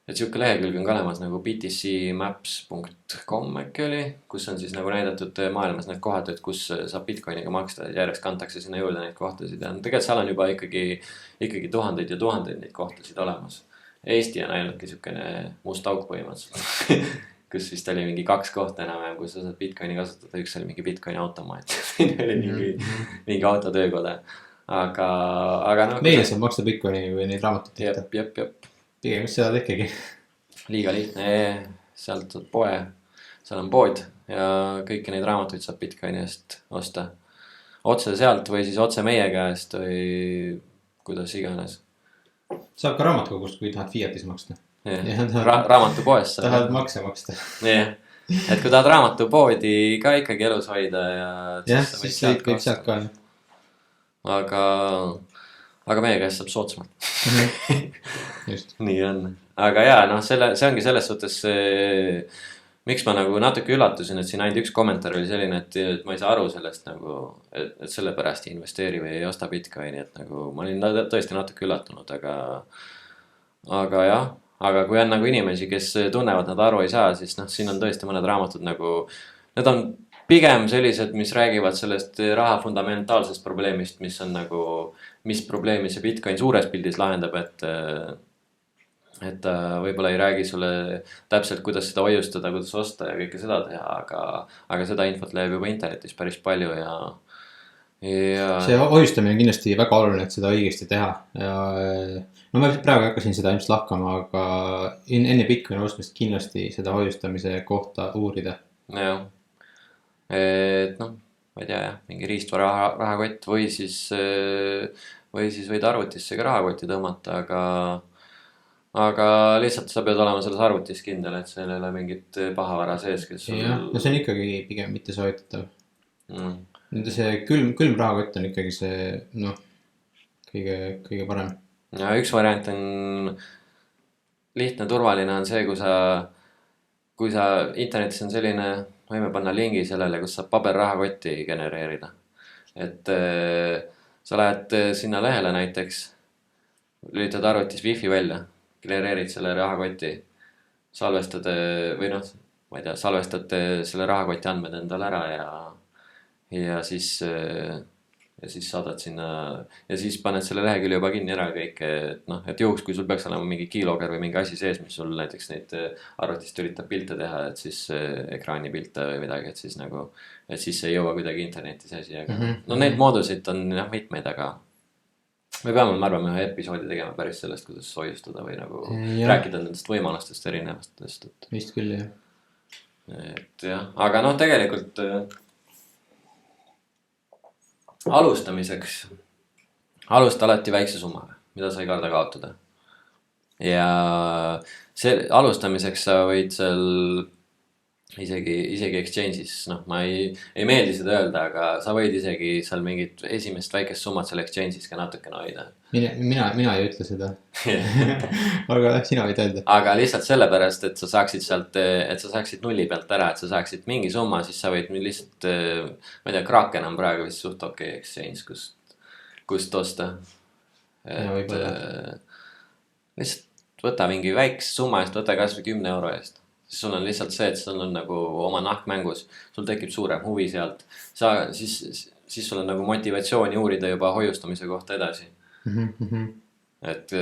et siuke lehekülg on ka olemas nagu btcmaps.com äkki oli, kus on siis nagu näidatud maailmas need kohad, et kus saab Bitcoiniga maksta, järjest kantakse sinna juurde neid kohtasid ja tegelikult seal on juba ikkagi tuhandeid ja tuhandeid neid kohtasid olemas. Eesti on ainultki siukene must auk põhimõtteliselt, kus vist oli mingi 2 kohta enam, kus sa saad Bitcoini kasutada, üks oli mingi Bitcoini automaat, oli mingi autotöökoda, aga meile saab maksta Bitcoini või neid raamatuid tehta. Jep. Pigem mis seda tekkegi. Liiga lihtne, sealt saad poe, seal on pood ja kõiki neid raamatuid saab Bitcoini eest osta. Otse sealt või siis otse meie käest või kuidas iganes. Saab ka raamatukogust, kui tahad Fiatis maksta. Raamatupoest tahad makse maksta. Et kui tahad raamatupoodi ka ikkagi elus hoida ja siis võib sealt ka. Aga meie käest saab sootsamalt. Just. Nii on. Aga see ongi selles suhtes, miks ma nagu natuke üllatusin, et siin ainult üks kommentaar oli selline, et ma ei saa aru sellest nagu, et selle pärast investeeri või ei osta Bitcoini, et nagu ma olin tõesti natuke üllatunud, aga kui on nagu inimesi, kes tunnevad, nad aru ei saa, siis siin on tõesti mõned raamatud nagu, need on pigem sellised, mis räägivad sellest raha fundamentaalsest probleemist, mis probleemi see Bitcoin suures pildis lahendab, et võib-olla ei räägi sulle täpselt, kuidas seda hoiustada, kuidas osta ja kõike seda teha, aga seda infot leiab juba internetis päris palju ja see hoiustamine on kindlasti väga oluline, et seda õigesti teha ja ma praegu hakkasin seda ilmselt lahkama, aga enne Bitcoini ostmist kindlasti seda hoiustamise kohta uurida. Jah, et ma ei tea mingi riistvara rahakott või siis võid arvutisse ka rahakoti tõmmata, aga lihtsalt sa pead olema selles arvutis kindel, et seal ei ole mingit pahavara sees, kes jah, see on ikkagi pigem mitte soovitatav. Nende see külm rahakott on ikkagi see, noh, kõige parem. Ja üks variant on lihtne, turvaline on see, kui sa internetis on selline, võime panna lingi sellele, kus saab paberrahakotti genereerida. Et sa lähed sinna lehele näiteks, lülitad arvutis wifi välja, genereerid selle rahakoti, salvestad või noh, ma ei tea, salvestad selle rahakoti andmed endale ära ja siis saadad sinna ja siis paned selle lehekülje juba kinni ära kõik, et noh, et juhuks, kui sul peaks olema mingi keylogger või mingi asi sees, mis sul näiteks neid arvutist üritab pilte teha, et siis ekraanipilte või midagi, et siis nagu, et siis ei jõua kuidagi internetti see asi, aga no neid moodusid on jah mitmeid, aga me peame, ma arvan, ühe episoodi tegema päris sellest, kuidas hoiustada või nagu rääkida nendest võimalustest erinevatest. Vist küll, jah. Et jah, aga noh, tegelikult alusta alati väikse summaga, mida sa ei karda kaotada. Ja see alustamiseks sa võid seal isegi exchange'is, noh, ma ei meeldi seda öelda, aga sa võid isegi seal mingit esimest väikest summat seal exchange'is ka natukene hoida. Mina ei ütle seda. Aga sina võid öelda. Aga lihtsalt sellepärast, et sa saaksid sealt, et sa saaksid nulli pealt ära, et sa saaksid mingi summa, siis sa võid lihtsalt, ma ei tea, Kraken on praegu vist suht okei exchange, kust osta. Lihtsalt võta mingi väikse summa eest, võta kas või 10 euro eest. Siis sul on lihtsalt see, et sul on nagu oma nahk mängus, sul tekib suurem huvi sealt. Siis sul on nagu motivatsiooni uurida juba hoiustamise kohta edasi. Et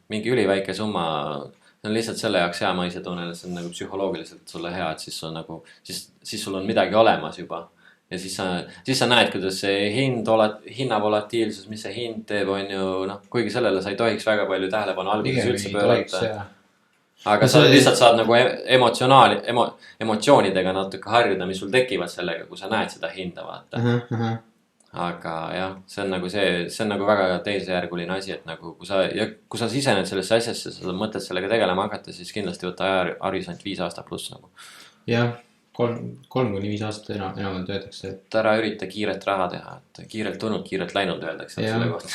mingi üliväike summa, see on lihtsalt selle jaoks hea, ma ise tunnen, et see on nagu psühholoogiliselt sulle hea, et siis sul on midagi olemas juba. Ja siis sa näed, kuidas see hinnavolatiilsus, mis see hind teeb, on ju, noh, kuigi sellele sa ei tohiks väga palju tähelepanu alguses üldse pöörata. Aga sa lihtsalt saad nagu emotsioonidega natuke harjuda, mis sul tekivad sellega, kui sa näed seda hinda, vaata. Aga jah, see on nagu väga teisejärguline asi, et nagu kui sa sisened sellesse asjasse, sa mõtled sellega tegelema hakata, siis kindlasti võtta harisont 5 aasta pluss nagu. Jah, 3-5 aastat enam töötakse. Et ära ürita kiiret raha teha, et kiirelt tulnud, kiirelt läinud öeldakse selle kohta.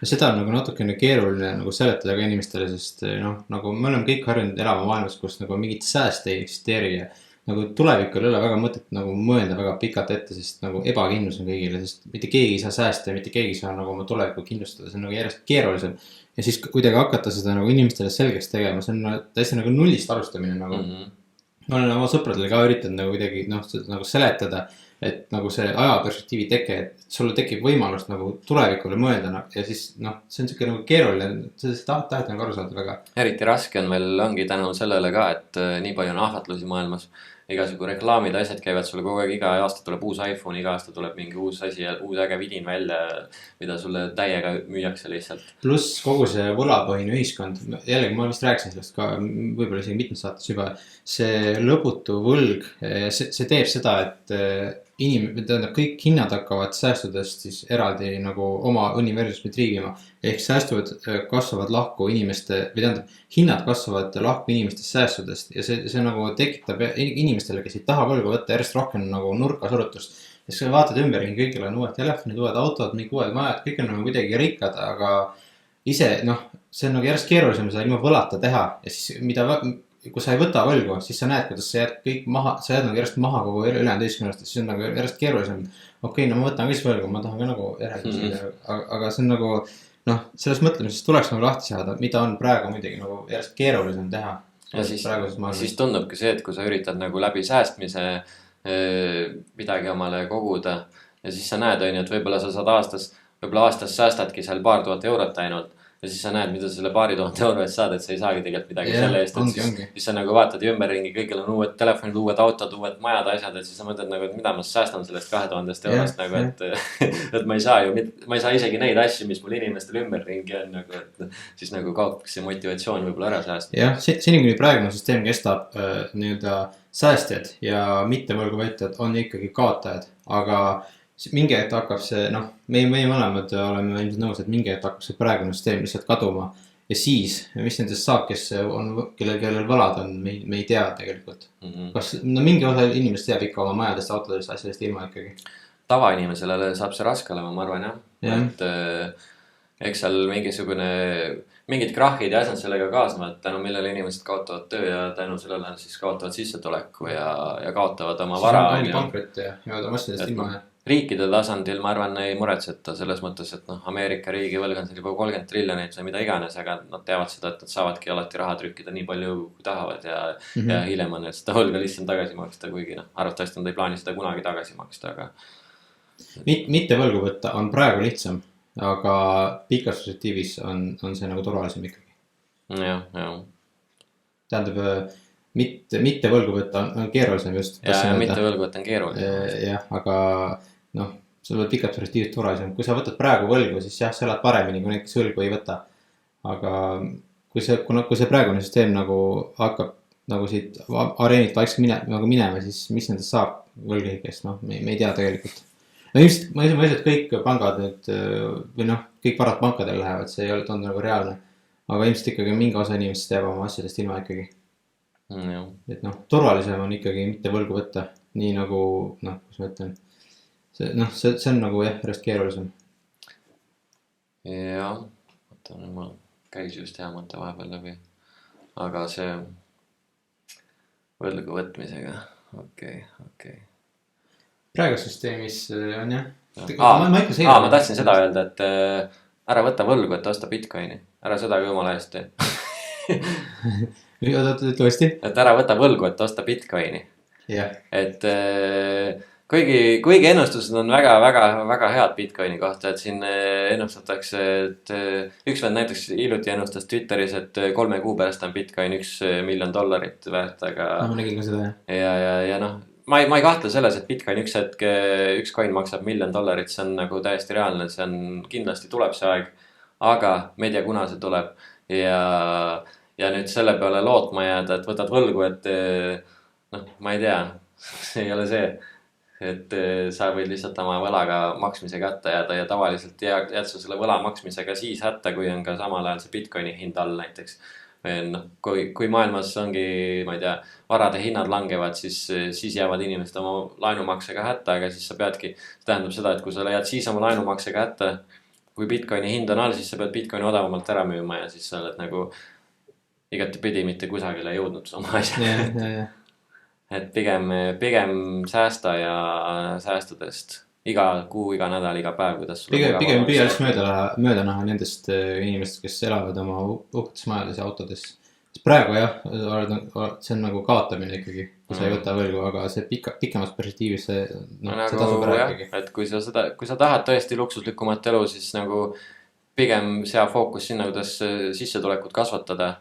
Ja seda on nagu natukene keeruline nagu seletada ka inimestele, sest noh, nagu me oleme kõik harjunud elama maailmas, kus nagu mingit sääst ei eksisteeri ja nagu tulevikul ei ole väga mõtet nagu mõelda väga pikalt ette, sest nagu ebakindlus on kõigile, sest mitte keegi ei saa säästa ja mitte keegi ei saa nagu oma tulevikku kindlustada, see on nagu järjest keerulisem. Ja siis kuidagi hakata seda nagu inimestele selgeks tegema, see on täiesti nagu nullist alustamine nagu. Ma olen oma sõpradele ka üritanud nagu kuidagi nagu seletada, et nagu see ajaperspektiivi teke, et sulle tekib võimalus nagu tulevikule mõelda ja siis noh, see on siuke nagu keeruline, see tahet nagu aru saada väga. Eriti raske on meil ongi tänu sellele ka, et nii palju on ahvatlusi maailmas. Igasugu reklaamid, asjad käivad sulle kogu aeg, iga aasta tuleb uus iPhone, iga aasta tuleb mingi uus asi ja uus äge vidin välja, mida sulle täiega müüakse lihtsalt. Pluss kogu see võlapõhine ühiskond, jällegi ma vist rääkisin sellest ka, võib-olla isegi mitmes saates juba, see lõputu võlg, see teeb seda, et kõik hinnad hakkavad säästudest siis eraldi nagu oma universumi triivima. Ehk säästud kasvavad lahku inimeste, või tähendab, hinnad kasvavad lahku inimestest säästudest ja see nagu tekitab inimestele, kes ei taha võlgu võtta järjest rohkem nagu nurkasurutust. Ja siis vaatad ümberringi, kõigil on uued telefonid, uued autod, mingi uued majad, kõik on nagu kuidagi rikkad, aga ise, noh, see on nagu järjest keerulisem seda ilma võlata teha ja siis kui sa ei võta võlgu, siis sa näed, kuidas sa jääd kõik maha, sa jääd nagu järjest maha kogu ülejäänud ühiskonnast, siis on nagu järjest keerulisem. Okei, no ma võtan ka siis võlgu, ma tahan ka nagu järelikult, aga see on nagu, noh, selles mõtlemisest tuleks nagu lahti saada, mida on praegu muidugi nagu järjest keerulisem teha. Ja siis tundubki see, et kui sa üritad nagu läbi säästmise midagi omale koguda ja siis sa näed, et võib-olla sa saad aastas säästadki seal paar tuhat eurot ainult. Ja siis sa näed, mida selle paari tuhande euro eest saad, et sa ei saagi tegelikult midagi selle eest, et siis sa nagu vaatad ümberringi, kõigil on uued telefonid, uued autod, uued majad, asjad, et siis sa mõtled nagu, et mida ma säästan sellest 2000 eurost nagu, et ma ei saa isegi neid asju, mis mul inimestel ümberringi on nagu, et siis nagu kaotakse see motivatsioon võib-olla ära säästa. Jah, seni kuni praegune süsteem kestab nii-öelda säästjad ja mitte võlguvõtjad on ikkagi kaotajad, aga mingi hetk hakkab see, noh, meie mõlemad oleme ilmselt nõus, et mingi hetk hakkab see praegune süsteem lihtsalt kaduma ja siis, mis nendest saab, kes on, kellel võlad on, me ei tea tegelikult. Kas, no mingi osa inimest jääb ikka oma majadest, autodest, asjadest ilma ikkagi. Tavainimesele saab see raske olema, ma arvan Jah. et eks seal mingid krahhid ja asjad sellega kaasnevad, tänu millele inimesed kaotavad töö ja tänu sellele siis kaotavad sissetuleku ja kaotavad oma Siis vara. ongi pankrot ja jäävad oma asjadest ilma. Riikide tasandil ma arvan ei muretseta selles mõttes, et Ameerika riigi võlg on seal juba 30 triljonit või mida iganes, aga nad teavad seda, et nad saavadki alati raha trükkida nii palju kui tahavad ja hiljem on neil seda võlga lihtsalt tagasi maksta, kuigi arvatavasti nad ei plaani seda kunagi tagasi maksta, aga mitte võlgu võtta on praegu lihtsam, aga pikas perspektiivis on see nagu turvalisem ikkagi. jah. Tähendab, mitte võlgu võtta on keerulisem just. Ja mitte võlgu võtta on keerulisem. Jah, aga sul on pikas perspektiivis turvalisem. Kui sa võtad praegu võlgu, siis jah, sa elad paremini, kui need, kes võlgu ei võta. Aga kui see praegune süsteem nagu hakkab nagu siit areenilt vaikselt minema, siis mis nendest saab võlgnikest, me ei tea tegelikult. No ilmselt, ma usun, et kõik pangad nüüd, või kõik varad pankadel lähevad, see ei ole tundu nagu reaalne. Aga ilmselt ikkagi mingi osa inimesest jääb oma asjadest ilma ikkagi. Et turvalisem on ikkagi mitte võlgu võtta. Nii nagu, kus ma ütlen, see on nagu järjest keerulisem. Jah, ma käis just hea mõte vahepeal läbi. Aga see võlgu võtmisega, okei. Praegu süsteemis on jah. Ma tahtsin seda öelda, et ära võta võlgu, et osta Bitcoini. Ära seda ka jumala eest tee. Tõesti? Et ära võta võlgu, et osta Bitcoini. Yeah. Et kuigi ennustused on väga head Bitcoini kohta, et siin ennustatakse, et üks vend näiteks hiljuti ennustas Twitteris, et 3 kuu pärast on Bitcoin $1 miljon väärt, aga ma nägin ka seda, ja ma ei kahtle selles, et Bitcoin üks coin maksab $1 miljon, see on nagu täiesti reaalne, see on kindlasti tuleb see aeg, aga me ei tea, kuna see tuleb ja nüüd selle peale lootma jääda, et võtad võlgu, et ma ei tea, see ei ole see, et sa võid lihtsalt oma võlaga maksmisega hätta jääda ja tavaliselt jääd sa selle võla maksmisega siis hätta, kui on ka samal ajal see Bitcoini hind all näiteks. Kui maailmas ongi, ma ei tea, varade hinnad langevad, siis jäävad inimesed oma laenumaksega hätta, aga siis sa peadki, see tähendab seda, et kui sa jääd siis oma laenumaksega hätta, kui Bitcoini hind on all, siis sa pead Bitcoini odavamalt ära müüma ja siis sa oled nagu igatepidi mitte kusagile jõudnud oma asja. Et pigem säästa ja säästudest iga kuu, iga nädal, iga päev, kuidas pigem püüaks mööda näha nendest inimestest, kes elavad oma uhketes majades ja autodes. Praegu jah, see on nagu kaotamine ikkagi, kui sa ei võta võlgu, aga see pikemas perspektiivis see tasub ära ikkagi. Et kui sa tahad tõesti luksuslikumat elu, siis nagu pigem sea fookus sinna, kuidas sissetulekut kasvatada.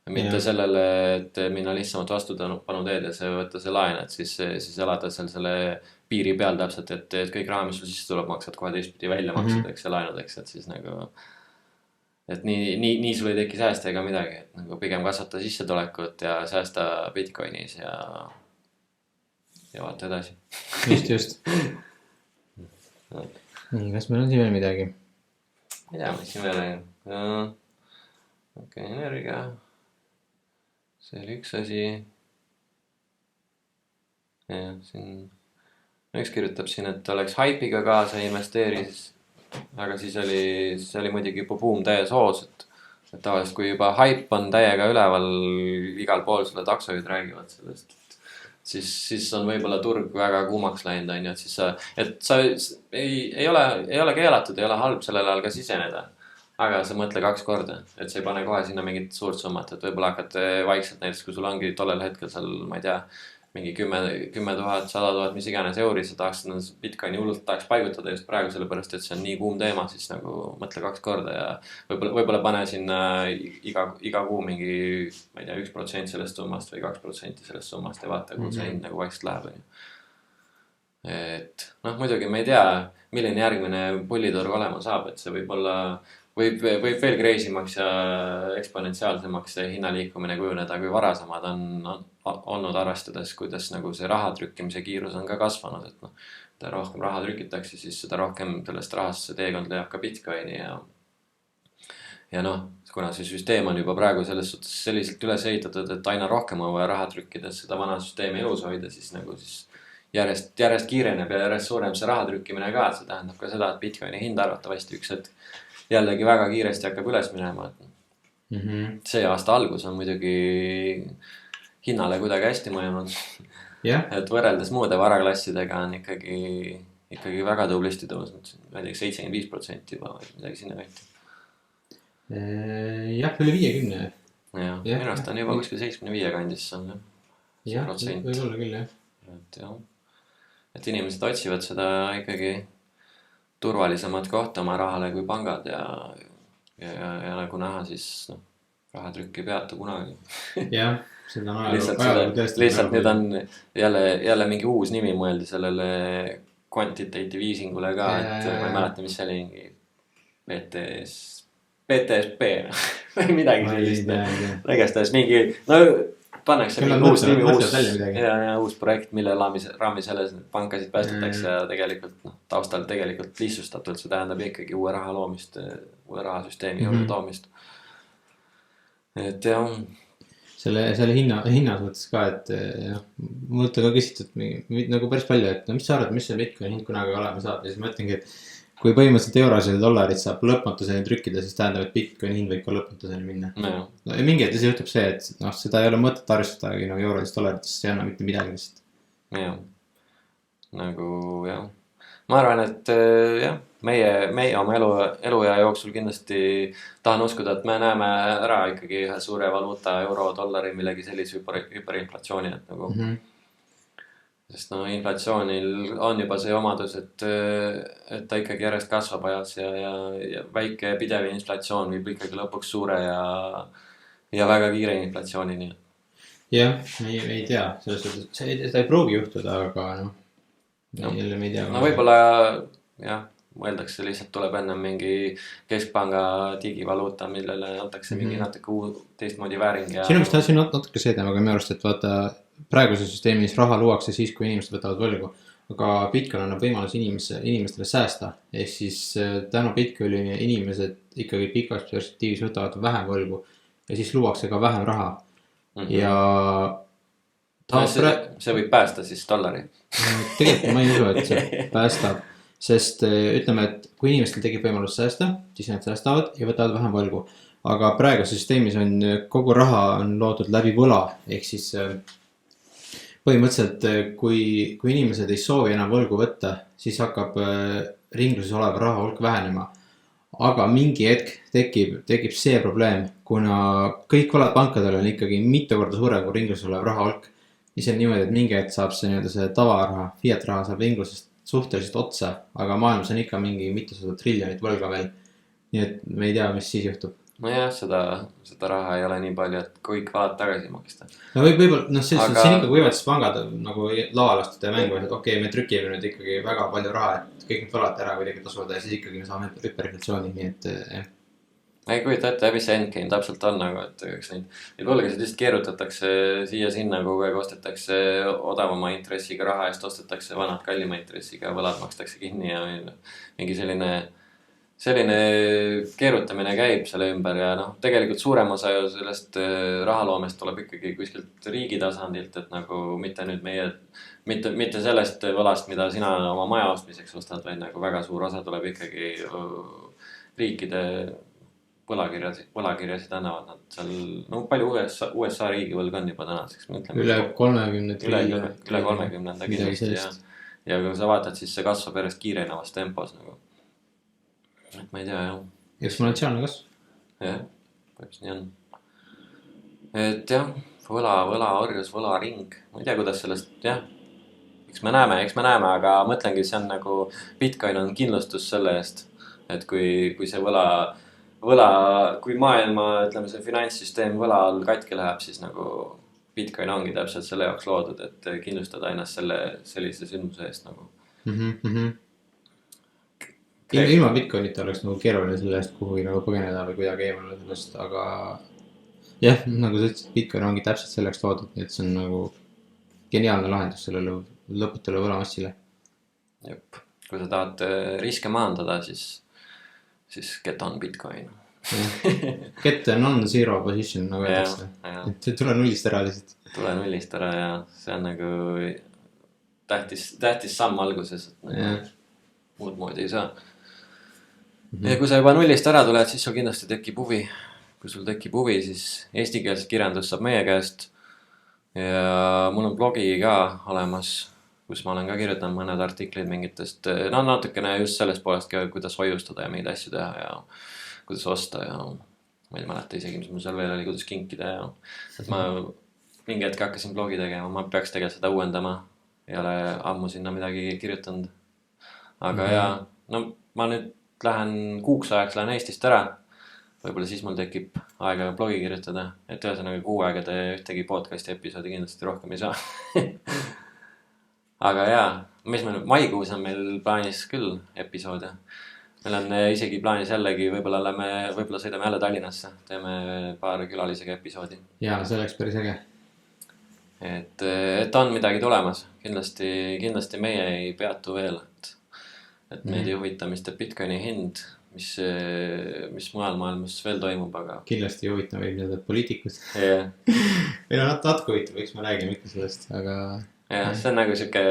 Mitte sellele, et minna lihtsamalt vastupanu teed ja võtta see laen, et siis elada seal selle piiri peal täpselt, et kõik raha, mis sul sisse tuleb, maksad kohe teistpidi välja maksudeks ja laenudeks, et siis nagu, et nii sul ei teki säästa ega midagi, et nagu pigem kasvata sissetulekut ja säästa Bitcoinis ja vaata edasi. Just. Nii, kas meil on siin veel midagi? Ei tea, mis siin veel on. Okei, energia. See oli üks asi. Ja siin üks kirjutab siin, et oleks haipiga kaasa investeeris, aga siis oli muidugi juba buum täies hoos, et tavaliselt kui juba haip on täiega üleval, igal pool selle taksojuhid räägivad sellest, siis on võib-olla turg väga kuumaks läinud, on ju, et sa ei ole keelatud, ei ole halb sellel ajal ka siseneda. Aga sa mõtle 2 korda, et sa ei pane kohe sinna mingit suurt summat, et võib-olla hakkad vaikselt näiteks, kui sul ongi tollel hetkel seal, ma ei tea, mingi 10 000, 100 000, mis iganes euri, sa tahaks Bitcoini hullult paigutada just praegu sellepärast, et see on nii kuum teema, siis nagu mõtle 2 korda ja võib-olla pane sinna iga kuu mingi, ma ei tea, 1% sellest summast või 2% sellest summast ja vaata, kuhu see hind nagu vaikselt läheb. Et muidugi me ei tea, milline järgmine pulliturg olema saab, et see võib veel kreisimaks ja eksponentsiaalsemaks see hinnaliikumine kujuneda, kui varasemad on olnud arvestades, kuidas nagu see raha trükkimise kiirus on ka kasvanud, et mida rohkem raha trükitakse, siis seda rohkem sellest rahast see teekond leiab ka Bitcoini ja kuna see süsteem on juba praegu selles suhtes selliselt üles ehitatud, et aina rohkem on vaja raha trükkida, et seda vana süsteemi elus hoida, siis nagu siis järjest kiireneb ja järjest suurem see raha trükkimine ka, et see tähendab ka seda, et Bitcoini hind arvatavasti üks hetk jällegi väga kiiresti hakkab üles minema, et see aasta algus on muidugi hinnale kuidagi hästi mõjunud. Et võrreldes muude varaklassidega on ikkagi väga tublisti tõusnud, ma ei tea, 75% juba või midagi sinna kanti. Jah, üle 50. Jah, minu arust on juba kuskil 75 kandis on jah, võib-olla küll jah. Et inimesed otsivad seda ikkagi turvalisemat kohta oma rahale kui pangad ja nagu näha, siis rahatrükk ei peatu kunagi. Jah, seda on lihtsalt nüüd on jälle mingi uus nimi mõeldi sellele quantitative easingule ka, et ma ei mäleta, mis see oli mingi PTSP või midagi sellist. Regestades mingi, pannakse mingi uus nimi, uus projekt, mille raamis selles pankasid päästetakse ja tegelikult taustal tegelikult lihtsustatult see tähendab ikkagi uue raha loomist, uue rahasüsteemi juurde toomist. Et jah. Selle hinna suhtes ka, et mult on ka küsitud nagu päris palju, et mis sa arvad, mis see Bitcoin hind kunagi olema saab ja siis ma ütlengi, et kui põhimõtteliselt eurosid ja dollarit saab lõpmatuseni trükkida, siis tähendab, et Bitcoin hind võib ka lõpmatuseni minna. Ja mingi hetk juhtub see, et seda ei ole mõtet arvestadagi nagu eurodest dollaritest, see ei anna mitte midagi vist. Jah, nagu jah. Ma arvan, et jah, meie oma eluea jooksul kindlasti tahan uskuda, et me näeme ära ikkagi ühe suure valuuta euro, dollari, millegi sellise hüperinflatsiooni, et nagu sest inflatsioonil on juba see omadus, et ta ikkagi järjest kasvab ajas ja väike pidev inflatsioon viib ikkagi lõpuks suure ja väga kiire inflatsioonini. Jah, ei tea, selles suhtes, seda ei pruugi juhtuda, aga jälle me ei tea. Võib-olla jah, mõeldakse lihtsalt tuleb enne mingi keskpanga digivaluuta, millele antakse mingi natuke teistmoodi vääring. Sinu vist tahtsin natuke see teemaga minu arust, et vaata praeguse süsteemis raha luuakse siis, kui inimesed võtavad võlgu, aga Bitcoin annab võimalus inimestele säästa, ehk siis tänu Bitcoini inimesed ikkagi pikas perspektiivis võtavad vähem võlgu ja siis luuakse ka vähem raha. Ja see võib päästa siis dollari. Tegelikult ma ei usu, et see päästab, sest ütleme, et kui inimestel tekib võimalus säästa, siis nad säästavad ja võtavad vähem võlgu. Aga praeguse süsteemis on kogu raha on loodud läbi võla, ehk siis põhimõtteliselt, kui inimesed ei soovi enam võlgu võtta, siis hakkab ringluses oleva raha hulk vähenema. Aga mingi hetk tekib see probleem, kuna kõik võlad pankadel on ikkagi mitu korda suurem kui ringluses olev raha hulk. Ja see on niimoodi, et mingi hetk saab see tavaraha, fiat raha saab ringlusest suhteliselt otsa, aga maailmas on ikka mingi mitusada triljonit võlga veel. Nii et me ei tea, mis siis juhtub. No jah, seda raha ei ole nii palju, et kõik vaad tagasi maksta. No võib-olla, siin ikka võivad siis pangad nagu laalastuda ja mängu, et okei, me trükime nüüd ikkagi väga palju raha, et kõik nüüd võlad ära kuidagi tasuda ja siis ikkagi me saame hüperinflatsiooni, nii et jah. Ei kujuta ette, mis see endgame täpselt on nagu, et neid võlgasid lihtsalt keerutatakse siia-sinna, kogu aeg ostetakse odavama intressiga raha eest, ostetakse vanad kallima intressiga, võlad makstakse kinni ja mingi selline keerutamine käib selle ümber ja tegelikult suurem osa ju sellest rahaloomest tuleb ikkagi kuskilt riigi tasandilt, et nagu mitte nüüd mitte sellest võlast, mida sina oma maja ostmiseks ostad, vaid nagu väga suur osa tuleb ikkagi riikide võlakirjasid annavad nad seal, palju USA riigivõlg on juba tänaseks. Üle 30 üle 30 kindlasti ja kui sa vaatad, siis see kasvab järjest kiirenevas tempos nagu. Et ma ei tea, jah. Eksponentsiaalne kasv. Jah, päris nii on. Et jah, võlaorjus, võlaring. Ma ei tea, kuidas sellest, jah. Eks me näeme, aga mõtlengi, see on nagu Bitcoin on kindlustus selle eest, et kui see kui maailma, ütleme see finantssüsteem võla all katki läheb, siis nagu Bitcoin ongi täpselt selle jaoks loodud, et kindlustada ennast sellise sündmuse eest nagu. Ilma Bitcoinita oleks nagu keeruline selle eest kuhugi nagu põgeneda või kuidagi eemale sellest, aga jah, nagu sa ütlesid, Bitcoin ongi täpselt selleks loodud, nii et see on nagu geniaalne lahendus sellele lõputule võlamassile. Jep, kui sa tahad riske maandada, siis get on Bitcoin. Get on zero position nagu öeldakse. Et tule nullist ära lihtsalt. Tule nullist ära ja see on nagu tähtis samm alguses, et nagu muud moodi ei saa. Ja kui sa juba nullist ära tuled, siis sul kindlasti tekib huvi. Kui sul tekib huvi, siis eestikeelset kirjandust saab meie käest. Ja mul on blogi ka olemas, kus ma olen ka kirjutanud mõned artiklid mingitest, no natukene just sellest poolest, kuidas hoiustada ja mingeid asju teha ja kuidas osta ja ma ei mäleta isegi, mis mul seal veel oli, kuidas kinkida ja et ma mingi hetk hakkasin blogi tegema, ma peaks tegelikult seda uuendama, ei ole ammu sinna midagi kirjutanud. Aga ja, no ma nüüd lähen kuuks ajaks, lähen Eestist ära, võib-olla siis mul tekib aega blogi kirjutada, et ühesõnaga kuu aega te ühtegi podcasti episoodi kindlasti rohkem ei saa. Aga jaa, mis meil maikuus on meil plaanis küll episoode. Meil on isegi plaanis jällegi, võib-olla sõidame jälle Tallinnasse, teeme paar külalisega episoodi. Jaa, see oleks päris äge. Et on midagi tulemas, kindlasti meie ei peatu veel, et meid ei huvita, mis teeb Bitcoini hind, mis mujal maailmas veel toimub, aga kindlasti ei huvita meid need poliitikud. Meil on natuke huvitav, eks me räägime ikka sellest, aga jah, see on nagu siuke,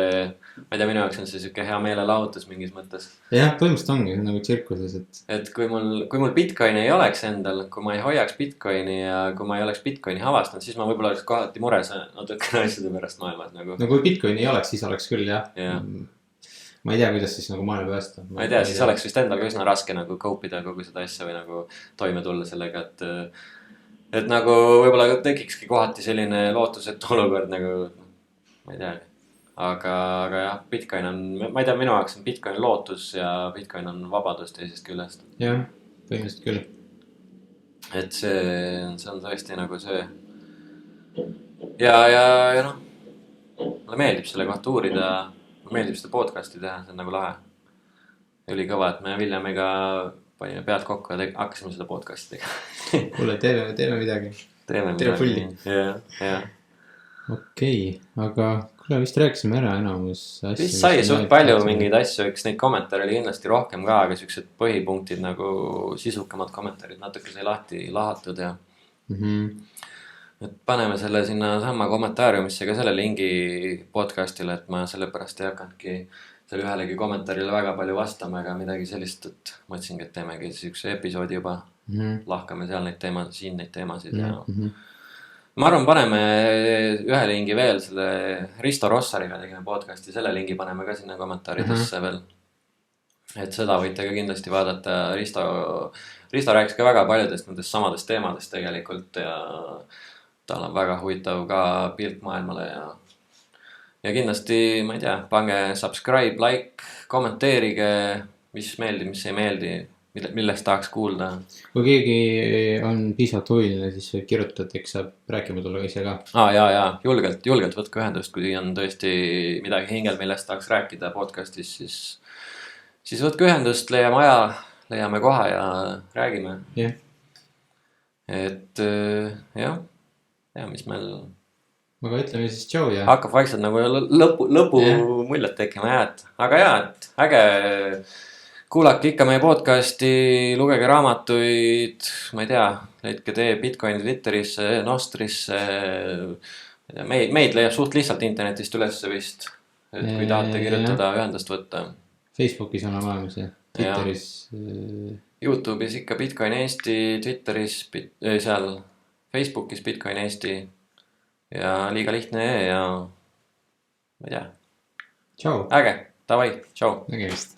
ma ei tea, minu jaoks on see siuke hea meelelahutus mingis mõttes. Jah, põhimõtteliselt ongi nagu tsirkuses, et kui mul Bitcoini ei oleks endal, kui ma ei hoiaks Bitcoini ja kui ma ei oleks Bitcoini avastanud, siis ma võib-olla oleks kohati mures natukene asjade pärast maailmas nagu. No kui Bitcoini ei oleks, siis oleks küll jah. Ma ei tea, kuidas siis nagu maailma päästa. Ma ei tea, siis oleks vist endal ka üsna raske nagu koupida kogu seda asja või nagu toime tulla sellega, et nagu võib-olla tekikski kohati selline lootusetu olukord nagu ma ei tea, aga jah, Bitcoin on, ma ei tea, minu jaoks on Bitcoin lootus ja Bitcoin on vabadus teisest küljest. Jah, põhimõtteliselt küll. Et see on tõesti nagu see. Ja noh, mulle meeldib selle kohta uurida, mulle meeldib seda podcasti teha, see on nagu lahe. Oli kõva, et me Viljamiga panime pead kokku ja hakkasime seda podcasti tegema. Kuule, teeme midagi. Teeme pulli. Jah. Okei, aga kuule vist rääkisime ära enamus asju. Vist sai suht palju mingeid asju, eks neid kommentaare oli kindlasti rohkem ka, aga siuksed põhipunktid nagu sisukamad kommentaarid natuke sai lahatud ja et paneme selle sinna samma kommentaariumisse ka selle lingi podcastile, et ma sellepärast ei hakanudki selle ühelegi kommentaarile väga palju vastama ega midagi sellist, et mõtlesingi, et teemegi siukse episoodi juba lahkame seal neid teemasid ja ma arvan, paneme ühe lingi veel selle Risto Rossariga tegime podcasti, selle lingi paneme ka sinna kommentaaridesse veel. Et seda võite ka kindlasti vaadata. Risto rääkis ka väga paljudest nendest samadest teemadest tegelikult ja tal on väga huvitav ka pilt maailmale ja kindlasti, ma ei tea, pange subscribe, like, kommenteerige, mis meeldib, mis ei meeldi. Millest tahaks kuulda. Kui keegi on piisavalt huviline, siis võib kirjutada, et eks saab rääkima tulla ise ka. Jaa, julgelt võtke ühendust, kui on tõesti midagi hingel, millest tahaks rääkida podcastis, siis võtke ühendust, leiame aja, leiame koha ja räägime. Et jah, mis meil aga ütleme siis tšau ja hakkab vaikselt nagu lõpu muljet tekkima, aga et äge kuulake ikka meie podcasti, lugege raamatuid, ma ei tea, leidke tee Bitcoini Twitterisse, Nostrisse, meid leiab suht lihtsalt internetist ülesse vist, et kui tahate kirjutada, ühendust võtta. Facebookis on olemas ja Twitteris. YouTube'is ikka Bitcoin Eesti, Twitteris, seal Facebookis Bitcoin Eesti ja liiga lihtne ja ma ei tea. Tšau. Äge, davai, tšau. Nägemist.